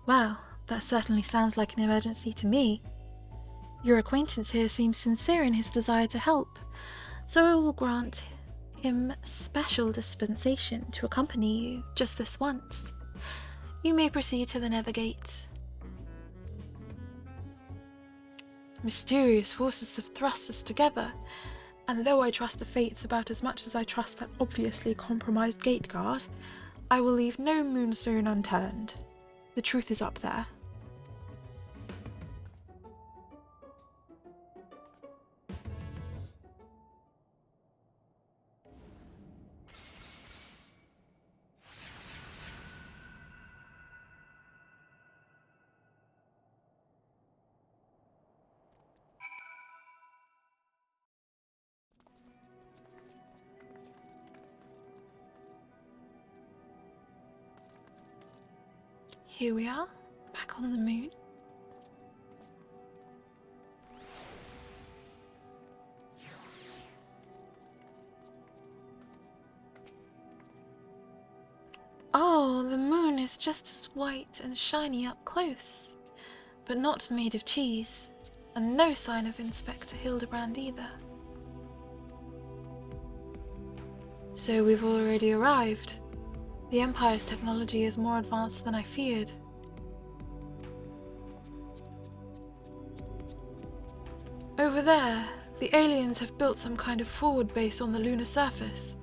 Speaker 1: Well, that certainly sounds like an emergency to me. Your acquaintance here seems sincere in his desire to help, so I will grant him special dispensation to accompany you just this once. You may proceed to the Nethergate. Mysterious forces have thrust us together, and though I trust the fates about as much as I trust that obviously compromised gate guard, I will leave no moonstone unturned. The truth is up there. Here we are, back on the moon. Oh, the moon is just as white and shiny up close, but not made of cheese, and no sign of Inspector Hildebrand either. So we've already arrived. The Empire's technology is more advanced than I feared. Over there, the aliens have built some kind of forward base on the lunar surface.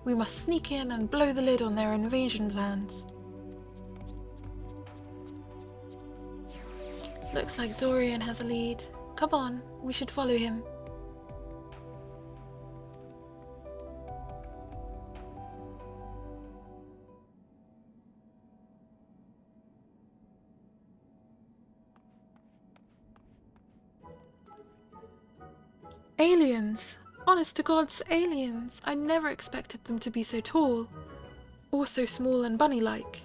Speaker 1: We must sneak in and blow the lid on their invasion plans. Looks like Dorian has a lead. Come on, we should follow him. Aliens! Honest to God's aliens! I never expected them to be so tall. Or so small and bunny-like.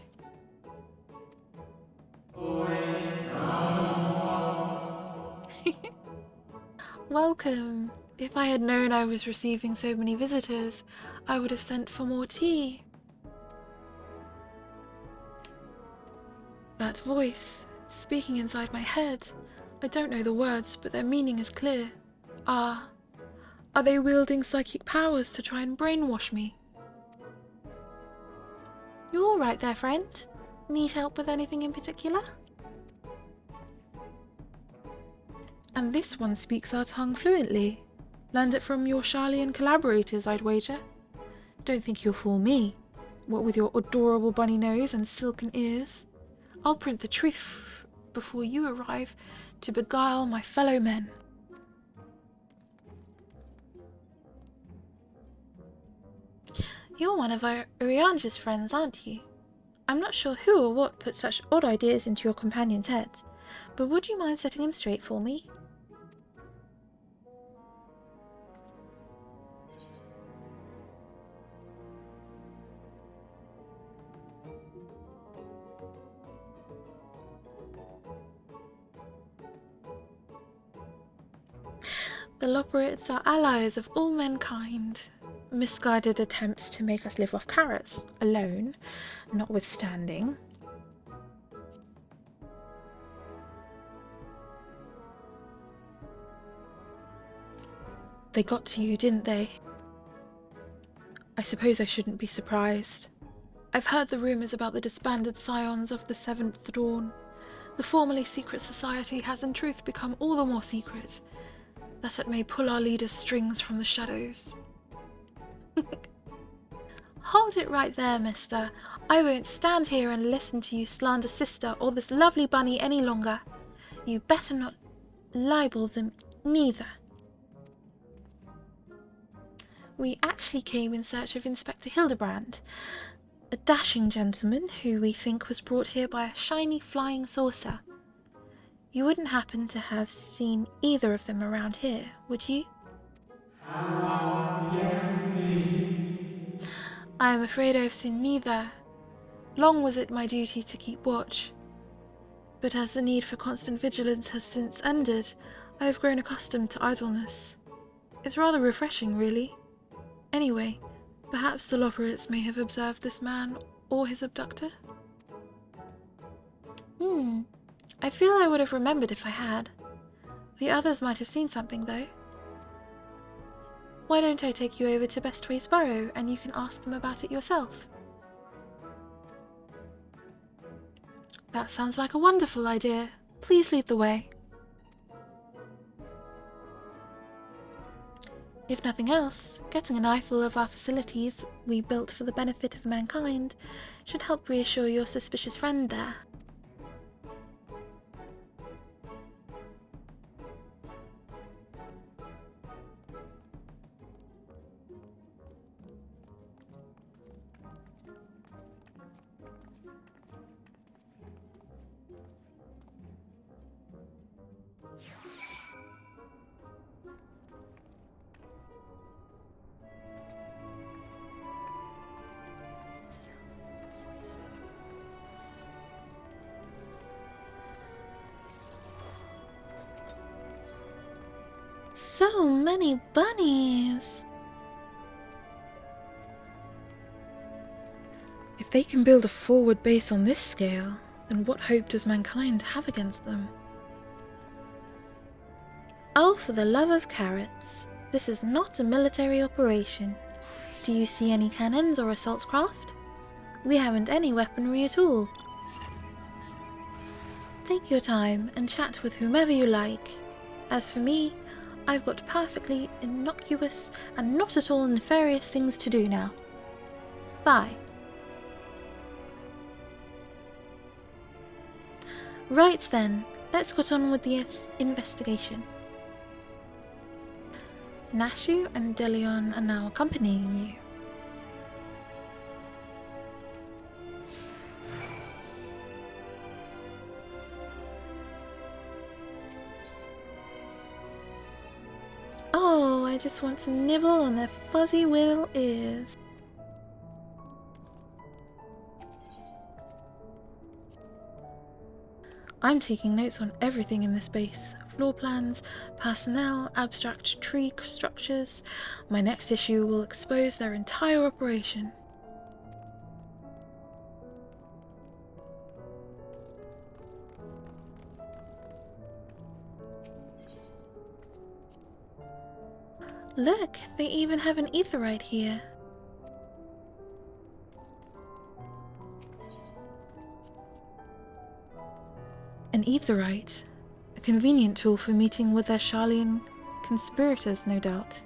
Speaker 1: Welcome! If I had known I was receiving so many visitors, I would have sent for more tea. That voice, speaking inside my head. I don't know the words, but their meaning is clear. Ah, are they wielding psychic powers to try and brainwash me? You all right there, friend? Need help with anything in particular? And this one speaks our tongue fluently. Learned it from your Charlian collaborators, I'd wager. Don't think you'll fool me. What with your adorable bunny nose and silken ears. I'll print the truth before you arrive to beguile my fellow men. You're one of Urianja's friends, aren't you? I'm not sure who or what put such odd ideas into your companion's head, but would you mind setting him straight for me? The Loporrits are allies of all mankind. Misguided attempts to make us live off carrots alone, notwithstanding. They got to you, didn't they? I suppose I shouldn't be surprised. I've heard the rumours about the disbanded scions of the Seventh Dawn. The formerly secret society has in truth become all the more secret, that it may pull our leaders' strings from the shadows. Hold it right there, mister. I won't stand here and listen to you slander sister or this lovely bunny any longer. You better not libel them neither. We actually came in search of Inspector Hildebrand, a dashing gentleman who we think was brought here by a shiny flying saucer. You wouldn't happen to have seen either of them around here, would you? I am afraid I have seen neither. Long was it my duty to keep watch, but as the need for constant vigilance has since ended, I have grown accustomed to idleness. It's rather refreshing, really. Anyway, perhaps the Loporrits may have observed this man or his abductor? I feel I would have remembered if I had. The others might have seen something, though. Why don't I take you over to Bestways Burrow and you can ask them about it yourself? That sounds like a wonderful idea. Please lead the way. If nothing else, getting an eyeful of our facilities we built for the benefit of mankind should help reassure your suspicious friend there. So many bunnies! If they can build a forward base on this scale, then what hope does mankind have against them? Oh, for the love of carrots! This is not a military operation. Do you see any cannons or assault craft? We haven't any weaponry at all. Take your time and chat with whomever you like. As for me, I've got perfectly innocuous and not at all nefarious things to do now. Bye. Right then, let's get on with the investigation. Nashu and Delion are now accompanying you. Oh, I just want to nibble on their fuzzy little ears. I'm taking notes on everything in this base. Floor plans, personnel, abstract tree structures. My next issue will expose their entire operation. Look, they even have an aetheryte here. An aetheryte? A convenient tool for meeting with their Sharlayan conspirators, no doubt.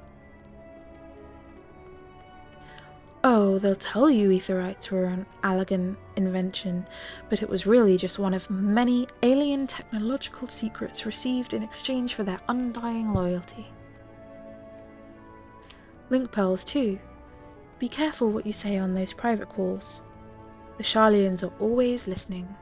Speaker 1: Oh, they'll tell you aetherites were an Allagan invention, but it was really just one of many alien technological secrets received in exchange for their undying loyalty. Link pearls too. Be careful what you say on those private calls. The Sharlayans are always listening.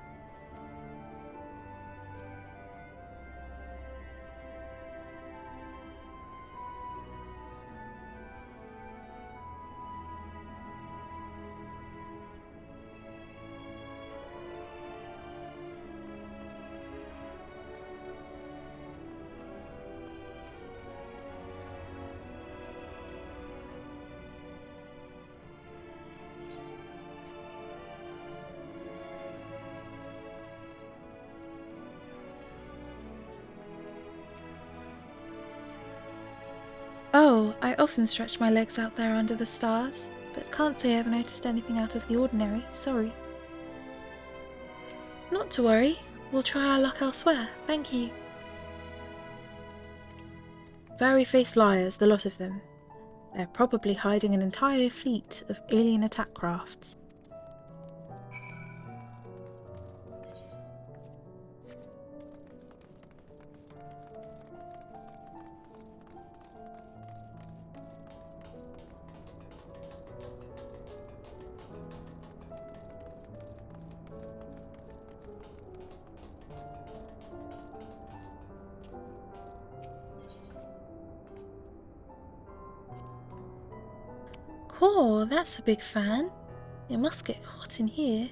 Speaker 1: Oh, I often stretch my legs out there under the stars, but can't say I've noticed anything out of the ordinary, sorry. Not to worry, we'll try our luck elsewhere, thank you. Fairy-faced liars, the lot of them. They're probably hiding an entire fleet of alien attack crafts. Cool, that's a big fan. It must get hot in here.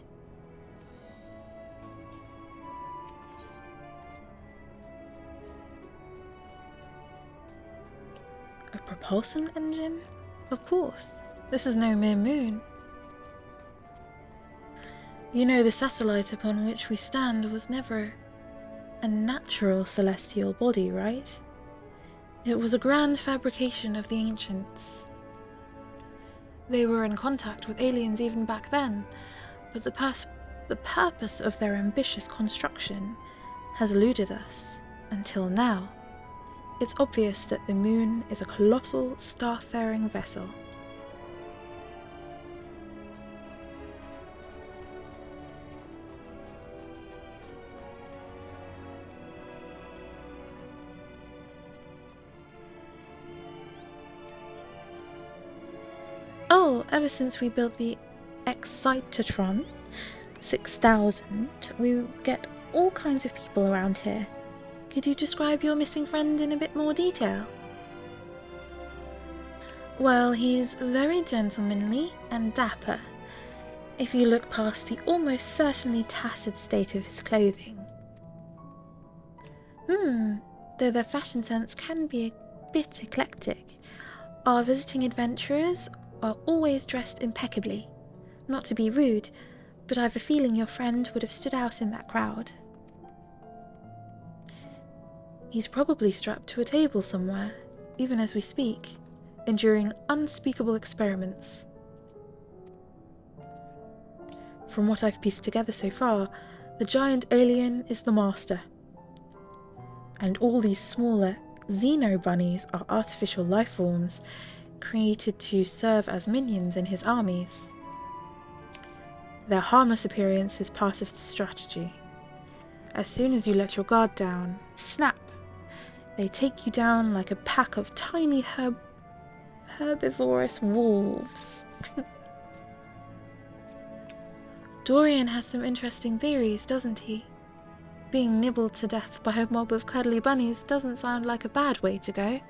Speaker 1: A propulsion engine? Of course. This is no mere moon. You know, the satellite upon which we stand was never a natural celestial body, right? It was a grand fabrication of the ancients. They were in contact with aliens even back then, but the purpose of their ambitious construction has eluded us until now. It's obvious that the moon is a colossal star-faring vessel. Oh, ever since we built the Excitatron 6000, we get all kinds of people around here. Could you describe your missing friend in a bit more detail? Well, he's very gentlemanly and dapper, if you look past the almost certainly tattered state of his clothing. Though their fashion sense can be a bit eclectic, our visiting adventurers are always dressed impeccably. Not to be rude, but I've a feeling your friend would have stood out in that crowd. He's probably strapped to a table somewhere, even as we speak, enduring unspeakable experiments. From what I've pieced together so far, the giant alien is the master. And all these smaller xeno-bunnies are artificial life forms created to serve as minions in his armies. Their harmless appearance is part of the strategy. As soon as you let your guard down, snap! They take you down like a pack of tiny herbivorous wolves. Dorian has some interesting theories, doesn't he? Being nibbled to death by a mob of cuddly bunnies doesn't sound like a bad way to go.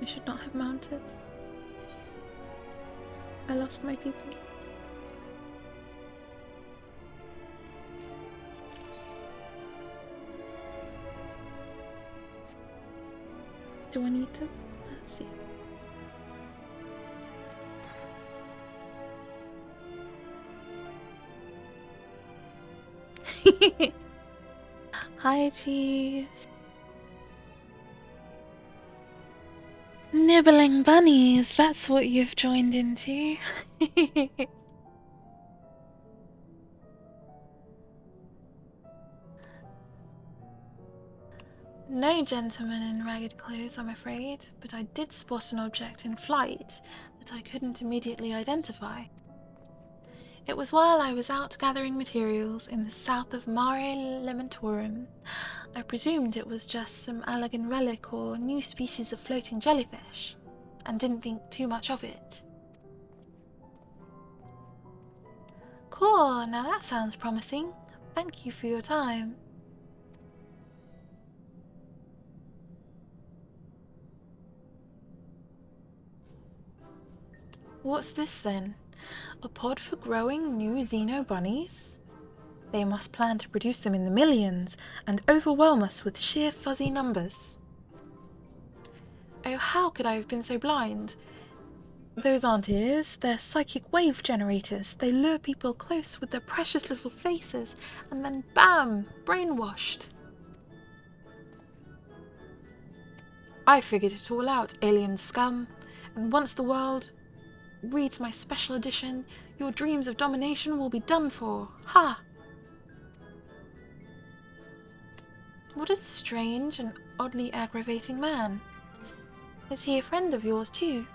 Speaker 1: I should not have mounted. I lost my people. Do I need to? Let's see. Hi, cheese. Nibbling bunnies, that's what you've joined into. No gentleman in ragged clothes, I'm afraid, but I did spot an object in flight that I couldn't immediately identify. It was while I was out gathering materials in the south of Mare Lamentorum. I presumed it was just some Allagan relic or new species of floating jellyfish, and didn't think too much of it. Cool, now that sounds promising. Thank you for your time. What's this then? A pod for growing new Xeno bunnies? They must plan to produce them in the millions and overwhelm us with sheer fuzzy numbers. Oh, how could I have been so blind? Those aren't ears, they're psychic wave generators. They lure people close with their precious little faces, and then bam! Brainwashed. I figured it all out, alien scum, and once the world reads my special edition, your dreams of domination will be done for. Ha! What a strange and oddly aggravating man. Is he a friend of yours too?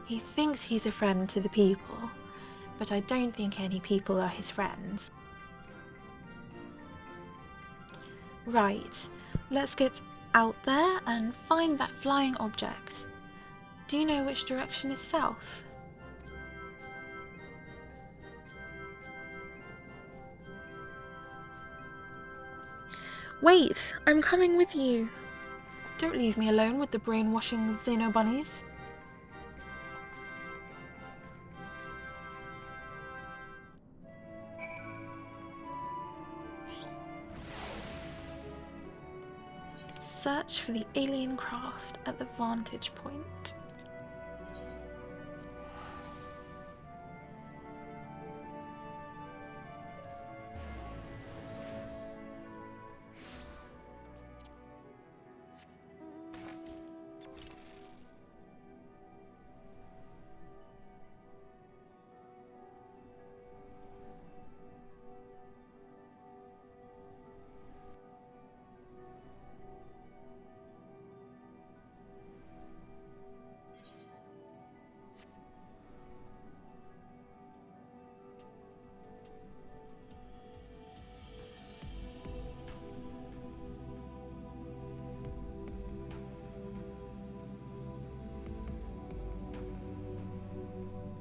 Speaker 1: He thinks he's a friend to the people, but I don't think any people are his friends. Right, let's get out there and find that flying object. Do you know which direction is south? Wait, I'm coming with you. Don't leave me alone with the brainwashing Xenobunnies. Search for the alien craft at the vantage point.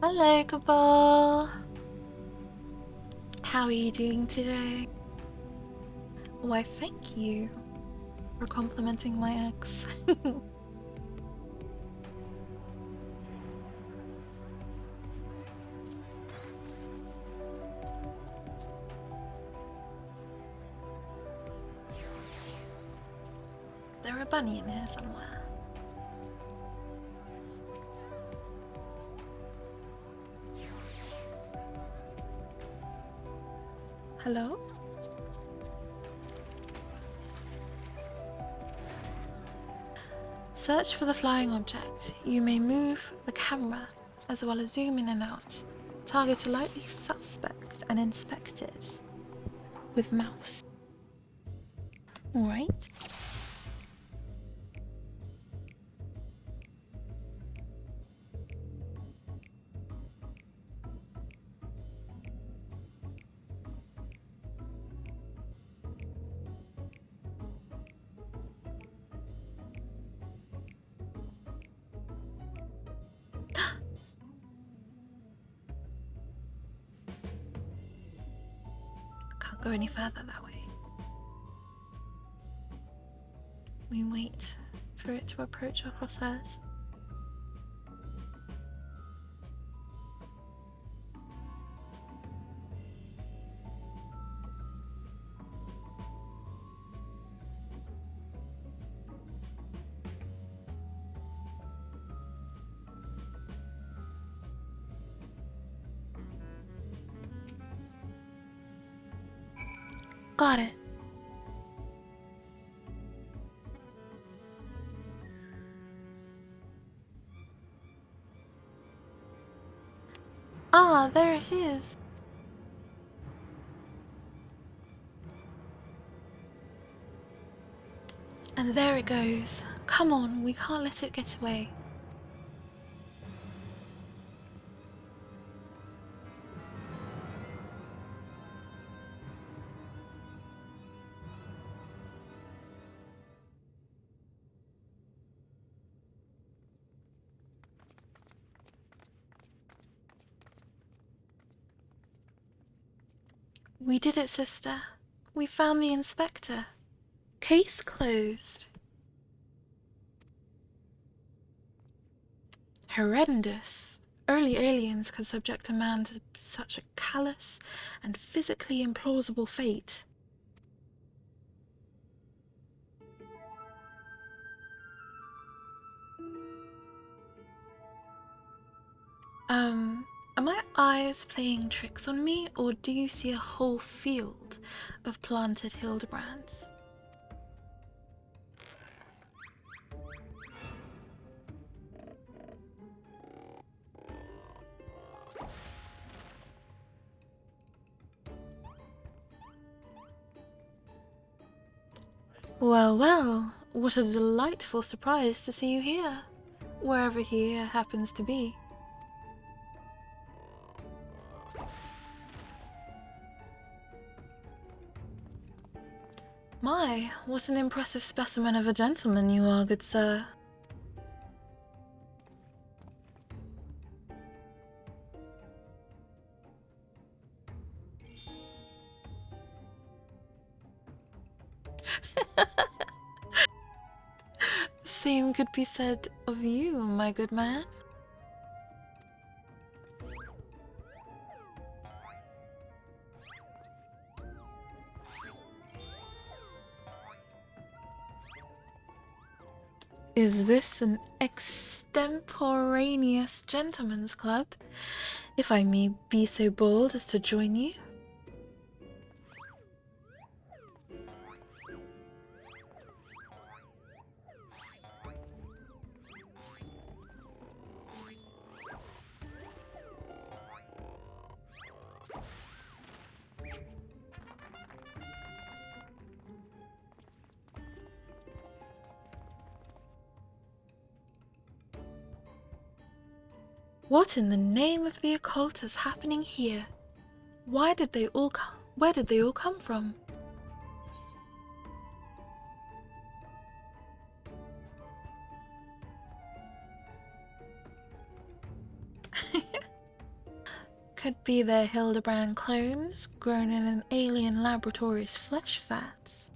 Speaker 1: Hello, Cabal. How are you doing today? Why, thank you for complimenting my ex. There's a bunny in here somewhere. Hello? Search for the flying object. You may move the camera as well as zoom in and out. Target a likely suspect and inspect it with mouse. Alright. Can't go any further that way. We wait for it to approach our crosshairs. Got it. Ah, there it is. And there it goes. Come on, we can't let it get away. We did it, sister. We found the inspector. Case closed. Horrendous. Only aliens could subject a man to such a callous and physically implausible fate. Are my eyes playing tricks on me, or do you see a whole field of planted Hildebrands? Well, well, what a delightful surprise to see you here, wherever here happens to be. My, what an impressive specimen of a gentleman you are, good sir. The same could be said of you, my good man. Is this an extemporaneous gentleman's club, if I may be so bold as to join you? What in the name of the occult is happening here? Where did they all come from? Could be their Hildebrand clones, grown in an alien laboratory's flesh fats.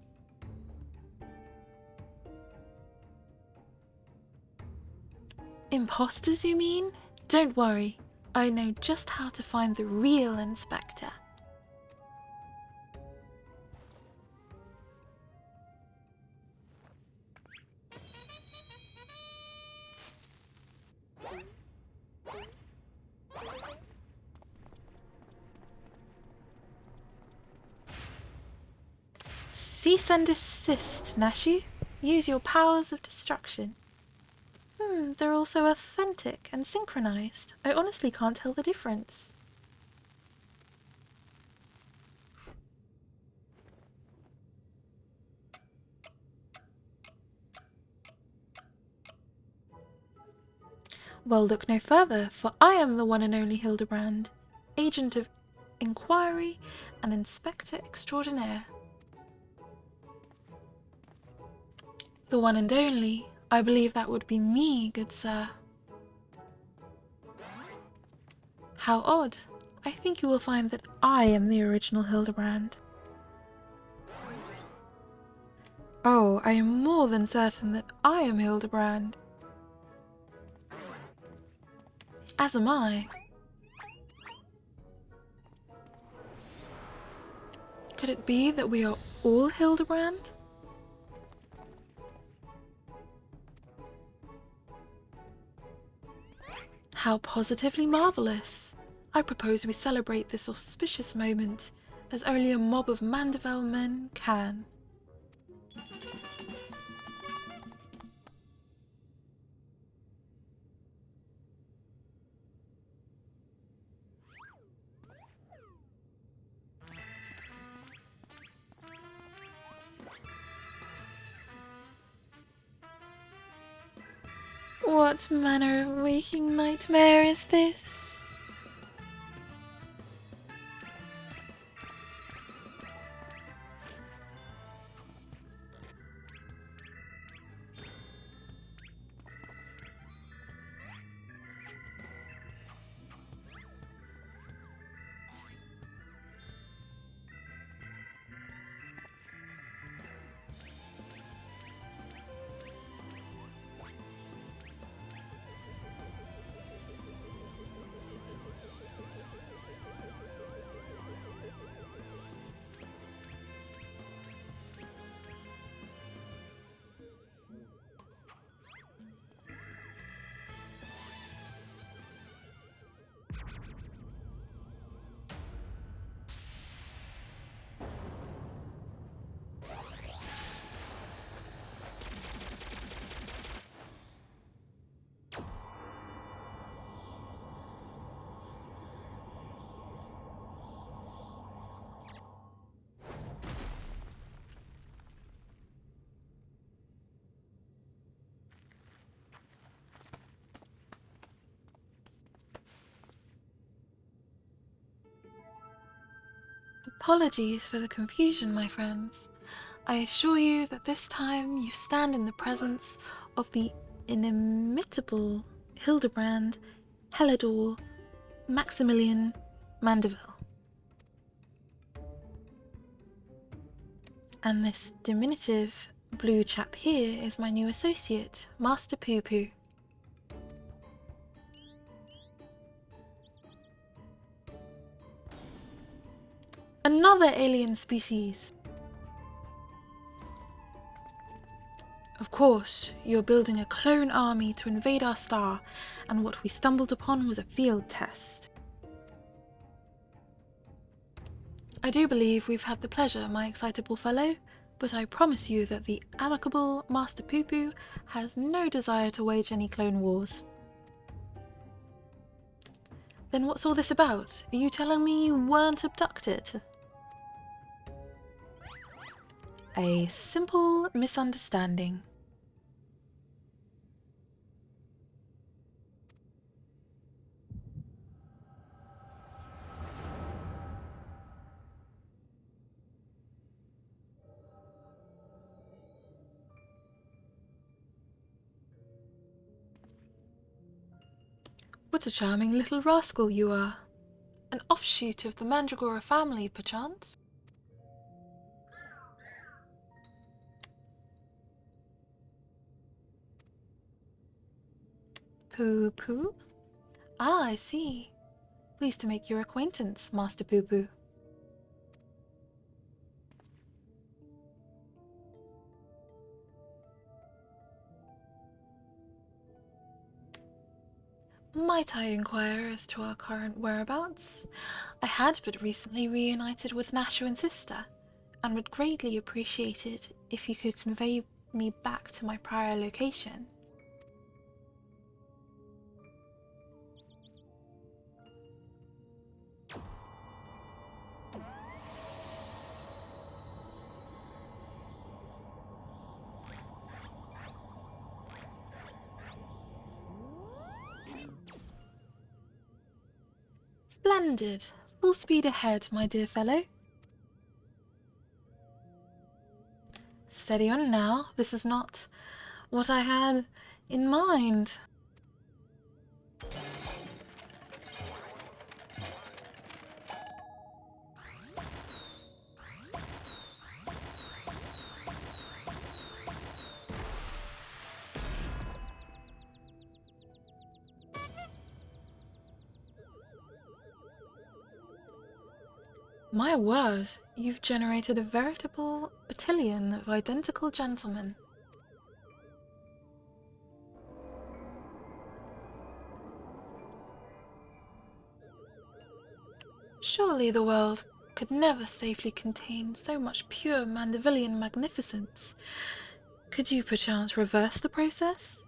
Speaker 1: Imposters, you mean? Don't worry, I know just how to find the real inspector. Cease and desist, Nashu. Use your powers of destruction. They're also authentic and synchronized. I honestly can't tell the difference. Well, look no further, for I am the one and only Hildebrand, agent of inquiry and inspector extraordinaire. The one and only. I believe that would be me, good sir. How odd. I think you will find that I am the original Hildebrand. Oh, I am more than certain that I am Hildebrand. As am I. Could it be that we are all Hildebrand? How positively marvellous! I propose we celebrate this auspicious moment as only a mob of Mandeville men can. What manner of waking nightmare is this? Apologies for the confusion, my friends. I assure you that this time you stand in the presence of the inimitable Hildebrand Helidor Maximilian Mandeville. And this diminutive blue chap here is my new associate, Master Poo Poo. Another alien species. Of course, you're building a clone army to invade our star, and what we stumbled upon was a field test. I do believe we've had the pleasure, my excitable fellow, but I promise you that the amicable Master Poo Poo has no desire to wage any clone wars. Then what's all this about? Are you telling me you weren't abducted? A simple misunderstanding. What a charming little rascal you are. An offshoot of the Mandragora family, perchance? Poo Poo? Ah, I see. Pleased to make your acquaintance, Master Poo Poo. Might I inquire as to our current whereabouts? I had but recently reunited with Nashu and sister, and would greatly appreciate it if you could convey me back to my prior location. Splendid! Full speed ahead, my dear fellow. Steady on now, this is not what I had in mind. My word, you've generated a veritable battalion of identical gentlemen. Surely the world could never safely contain so much pure Mandevillian magnificence. Could you perchance reverse the process?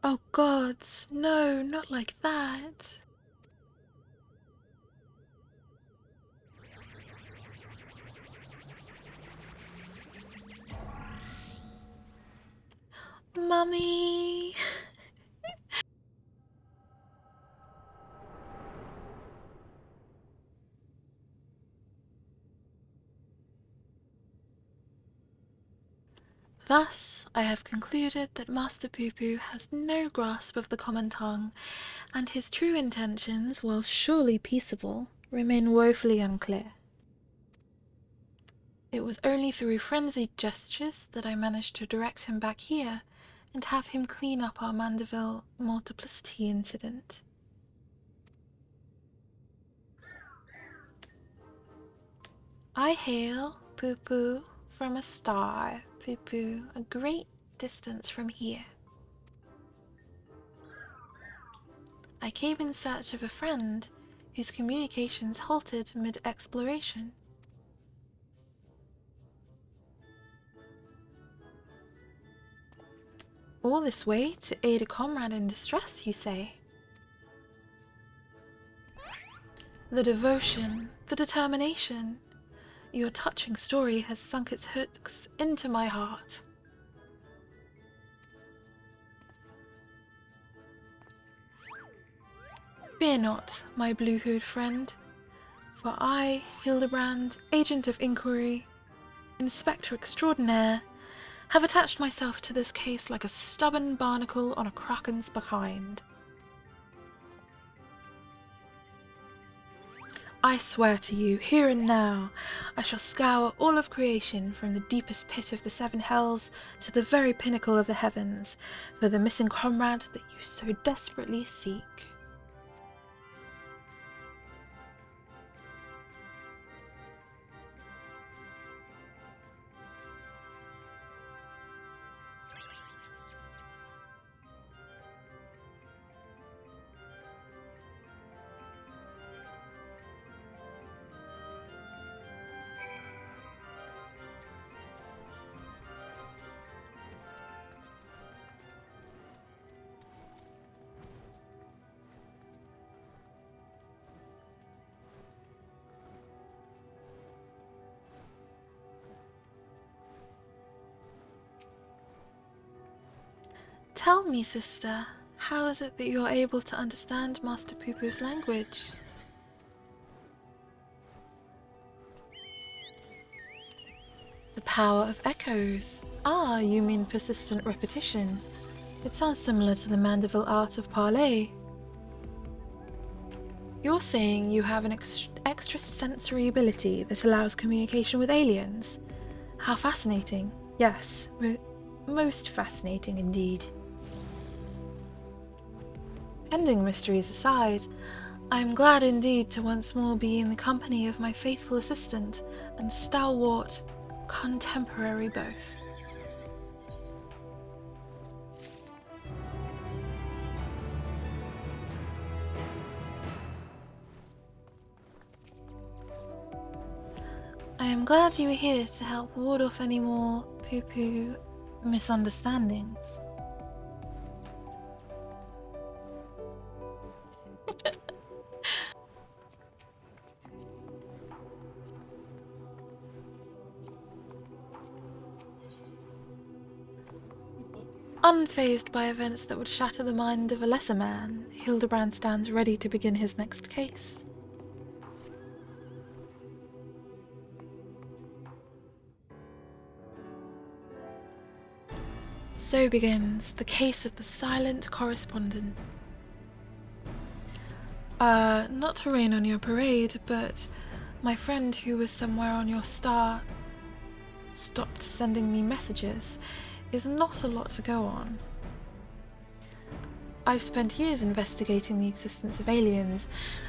Speaker 1: Oh gods, no, not like that. Mummy! Thus, I have concluded that Master Poo-Poo has no grasp of the common tongue, and his true intentions, while surely peaceable, remain woefully unclear. It was only through frenzied gestures that I managed to direct him back here and have him clean up our Mandeville multiplicity incident. I hail, Poo-Poo, from a star, Poo-Poo, a great distance from here. I came in search of a friend whose communications halted mid-exploration. All this way to aid a comrade in distress, you say? The devotion, the determination. Your touching story has sunk its hooks into my heart. Fear not, my blue-hood friend, for I, Hildebrand, agent of inquiry, inspector extraordinaire, have attached myself to this case like a stubborn barnacle on a kraken's behind. I swear to you, here and now, I shall scour all of creation from the deepest pit of the seven hells to the very pinnacle of the heavens for the missing comrade that you so desperately seek. Tell me, sister, how is it that you are able to understand Master Poo-Poo's language? The power of echoes. Ah, you mean persistent repetition. It sounds similar to the Mandeville art of parley. You're saying you have an extra sensory ability that allows communication with aliens? How fascinating. Yes, most fascinating indeed. Ending mysteries aside, I am glad indeed to once more be in the company of my faithful assistant and stalwart contemporary both. I am glad you are here to help ward off any more Poo-Poo misunderstandings. Unfazed by events that would shatter the mind of a lesser man, Hildebrand stands ready to begin his next case. So begins the case of the silent correspondent. Not to rain on your parade, but my friend who was somewhere on your star stopped sending me messages is not a lot to go on. I've spent years investigating the existence of aliens,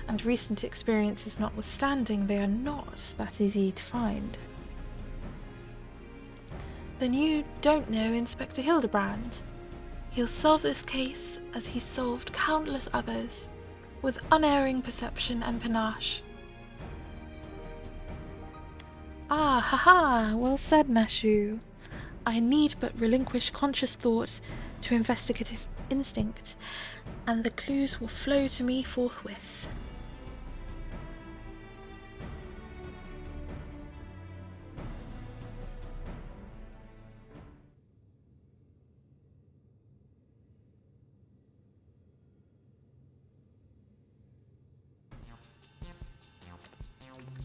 Speaker 1: and recent experiences notwithstanding, they are not that easy to find. Then you don't know Inspector Hildebrand. He'll solve this case as he's solved countless others, with unerring perception and panache. Ah, haha, well said, Nashu. I need but relinquish conscious thought to investigative instinct, and the clues will flow to me forthwith.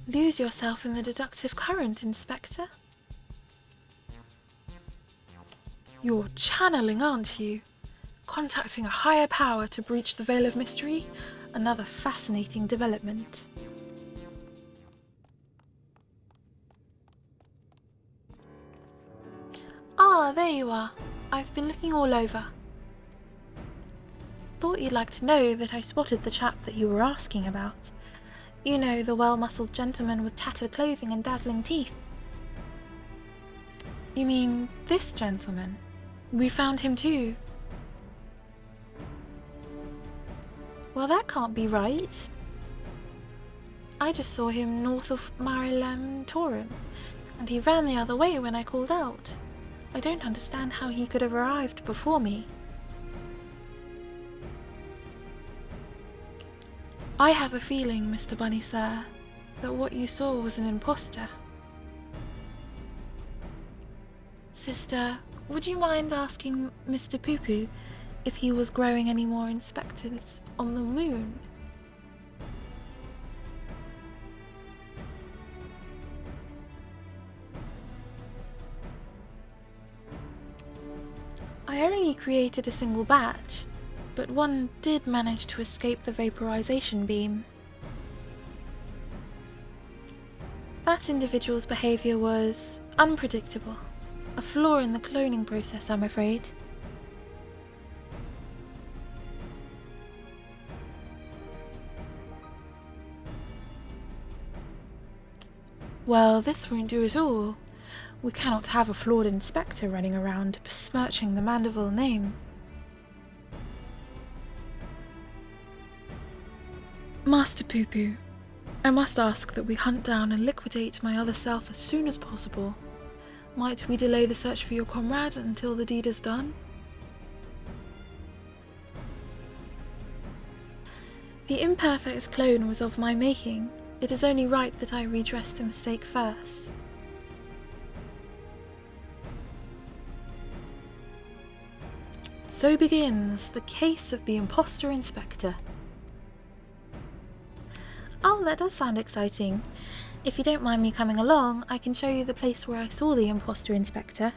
Speaker 1: Lose yourself in the deductive current, Inspector. You're channeling, aren't you? Contacting a higher power to breach the veil of mystery? Another fascinating development. Ah, there you are. I've been looking all over. Thought you'd like to know that I spotted the chap that you were asking about. You know, the well-muscled gentleman with tattered clothing and dazzling teeth. You mean this gentleman? We found him too. Well, that can't be right. I just saw him north of Marilem Torum, and he ran the other way when I called out. I don't understand how he could have arrived before me. I have a feeling, Mr. Bunny, sir, that what you saw was an imposter. Sister, would you mind asking Mr. Poo-Poo if he was growing any more inspectors on the moon? I only created a single batch, but one did manage to escape the vaporization beam. That individual's behavior was unpredictable. A flaw in the cloning process, I'm afraid. Well, this won't do at all. We cannot have a flawed inspector running around besmirching the Mandeville name. Master Poo-Poo, I must ask that we hunt down and liquidate my other self as soon as possible. Might we delay the search for your comrade until the deed is done? The imperfect clone was of my making. It is only right that I redress the mistake first. So begins the case of the imposter inspector. Oh, that does sound exciting. If you don't mind me coming along, I can show you the place where I saw the imposter inspector.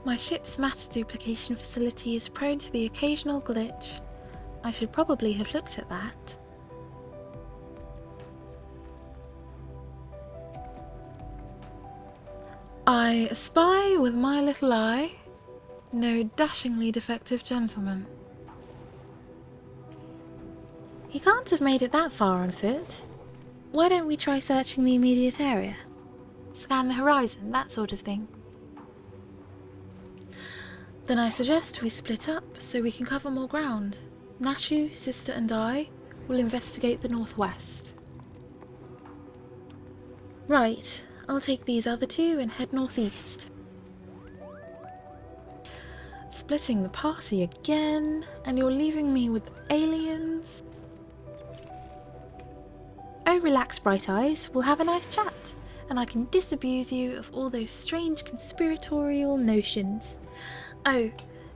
Speaker 1: My ship's matter duplication facility is prone to the occasional glitch. I should probably have looked at that. I espy with my little eye no dashingly defective gentleman. He can't have made it that far on foot. Why don't we try searching the immediate area? Scan the horizon, that sort of thing. Then I suggest we split up so we can cover more ground. Nashu, Sister and I will investigate the northwest. Right, I'll take these other two and head northeast. Splitting the party again, and you're leaving me with aliens? Oh, relax, Bright Eyes, we'll have a nice chat, and I can disabuse you of all those strange conspiratorial notions. Oh,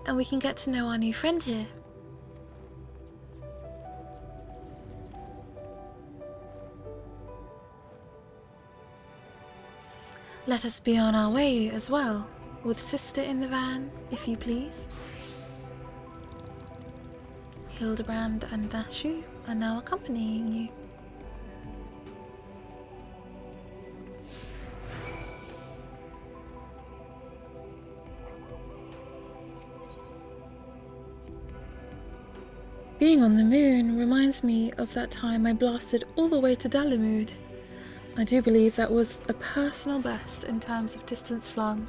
Speaker 1: and we can get to know our new friend here. Let us be on our way as well, with Sister in the van, if you please. Hildebrand and Nashu are now accompanying you. Being on the moon reminds me of that time I blasted all the way to Dalamud. I do believe that was a personal best in terms of distance flung.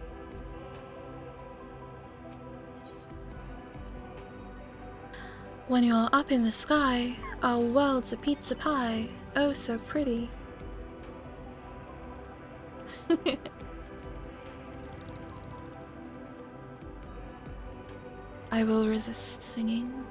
Speaker 1: When you're up in the sky, our world's a pizza pie, oh so pretty. I will resist singing.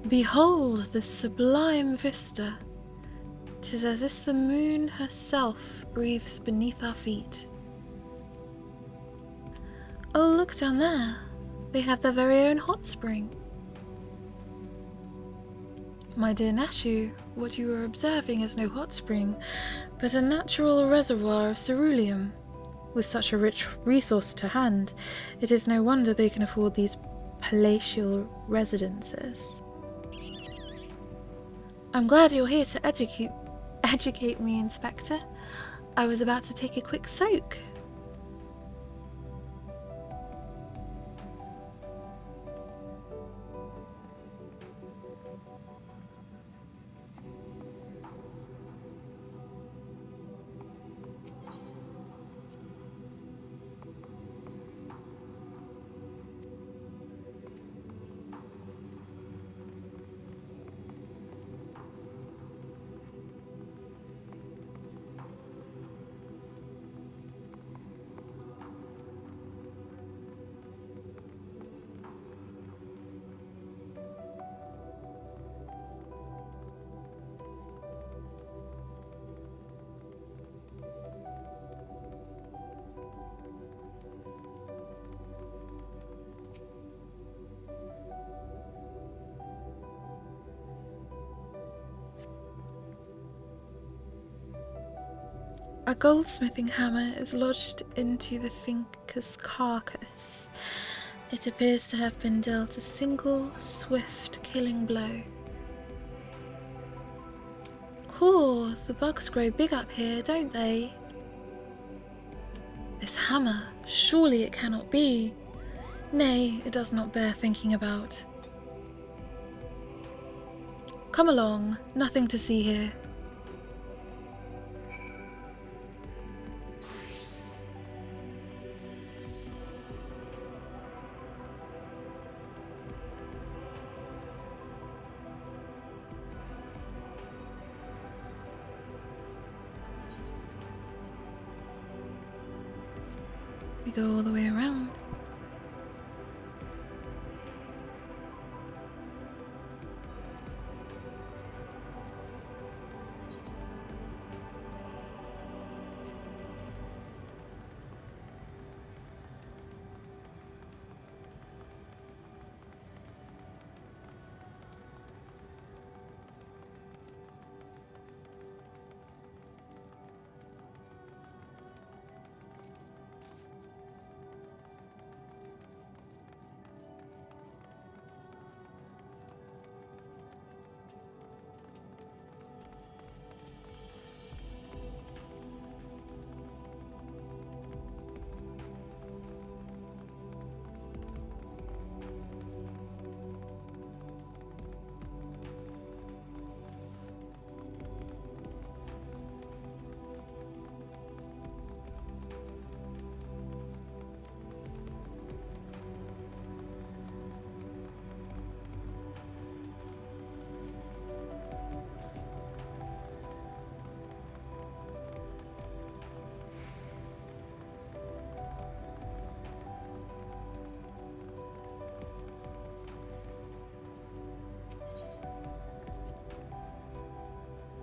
Speaker 1: Behold the sublime vista. 'Tis as if the moon herself breathes beneath our feet. Oh, look down there. They have their very own hot spring. My dear Nashu, what you are observing is no hot spring, but a natural reservoir of ceruleum. With such a rich resource to hand, it is no wonder they can afford these palatial residences. I'm glad you're here to educate me, Inspector. I was about to take a quick soak. A goldsmithing hammer is lodged into the thinker's carcass. It appears to have been dealt a single, swift, killing blow. Cool, the bugs grow big up here, don't they? This hammer, surely it cannot be. Nay, it does not bear thinking about. Come along, nothing to see here. go all the way around.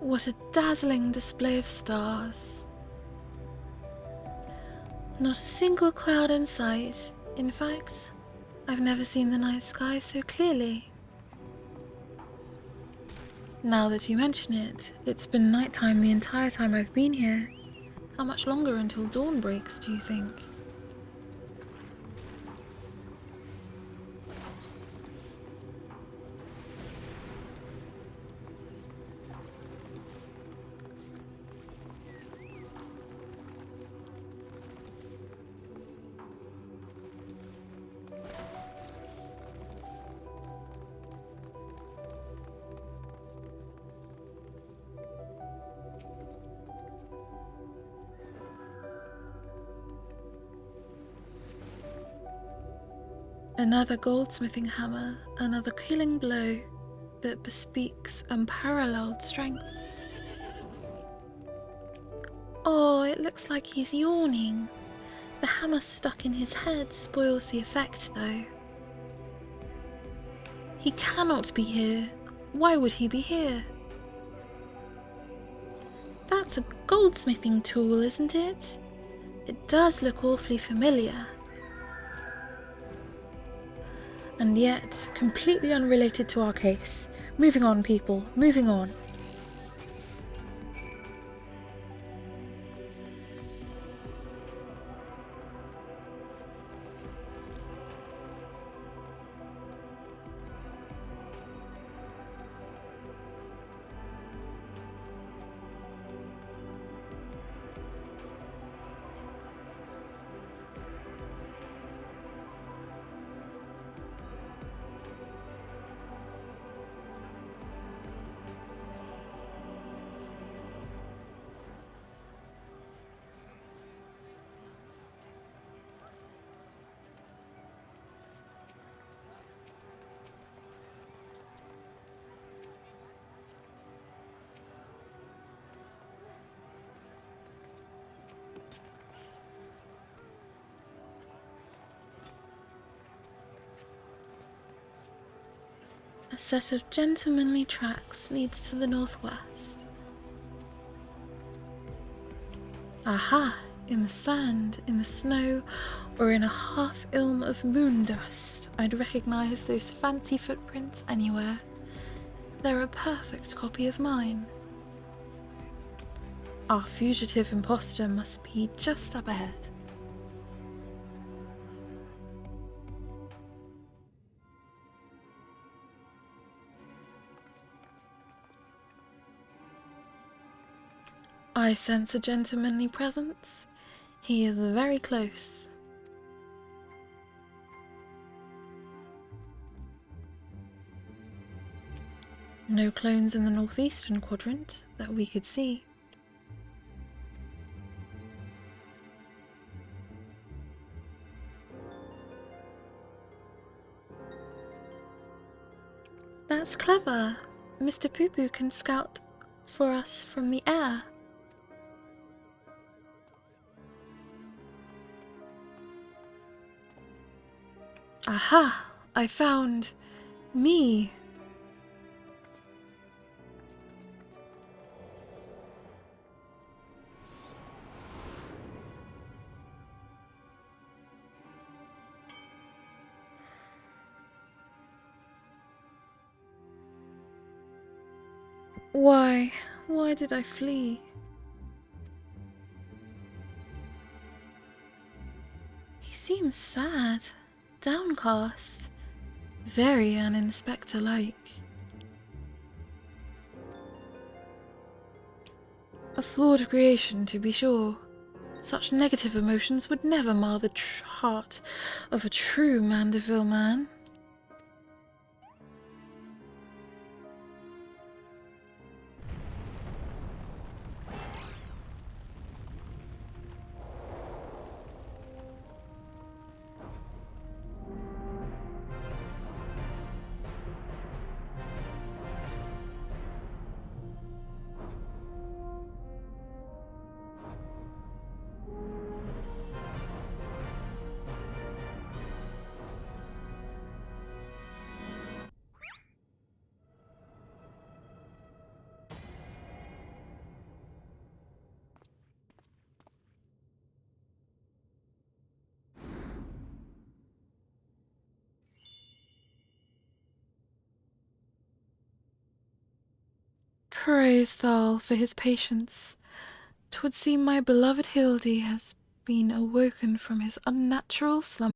Speaker 1: What a dazzling display of stars. Not a single cloud in sight. In fact, I've never seen the night sky so clearly. Now that you mention it, it's been nighttime the entire time I've been here. How much longer until dawn breaks, do you think? Another goldsmithing hammer, another killing blow that bespeaks unparalleled strength. Oh, it looks like he's yawning. The hammer stuck in his head spoils the effect, though. He cannot be here. Why would he be here? That's a goldsmithing tool, isn't it? It does look awfully familiar. And yet, completely unrelated to our case. Moving on, people. Moving on. A set of gentlemanly tracks leads to the northwest. Aha! In the sand, in the snow, or in a half-ilm of moon dust, I'd recognise those fancy footprints anywhere. They're a perfect copy of mine. Our fugitive imposter must be just up ahead. I sense a gentlemanly presence. He is very close. No clones in the northeastern quadrant that we could see. That's clever. Mr. Poo-Poo can scout for us from the air. Aha! I found me. Why? Why did I flee? He seems sad, downcast, very an inspector-like. A flawed creation, to be sure. Such negative emotions would never mar the heart of a true Mandeville man. Praise Thal for his patience. 'Twould seem my beloved Hildy has been awoken from his unnatural slumber.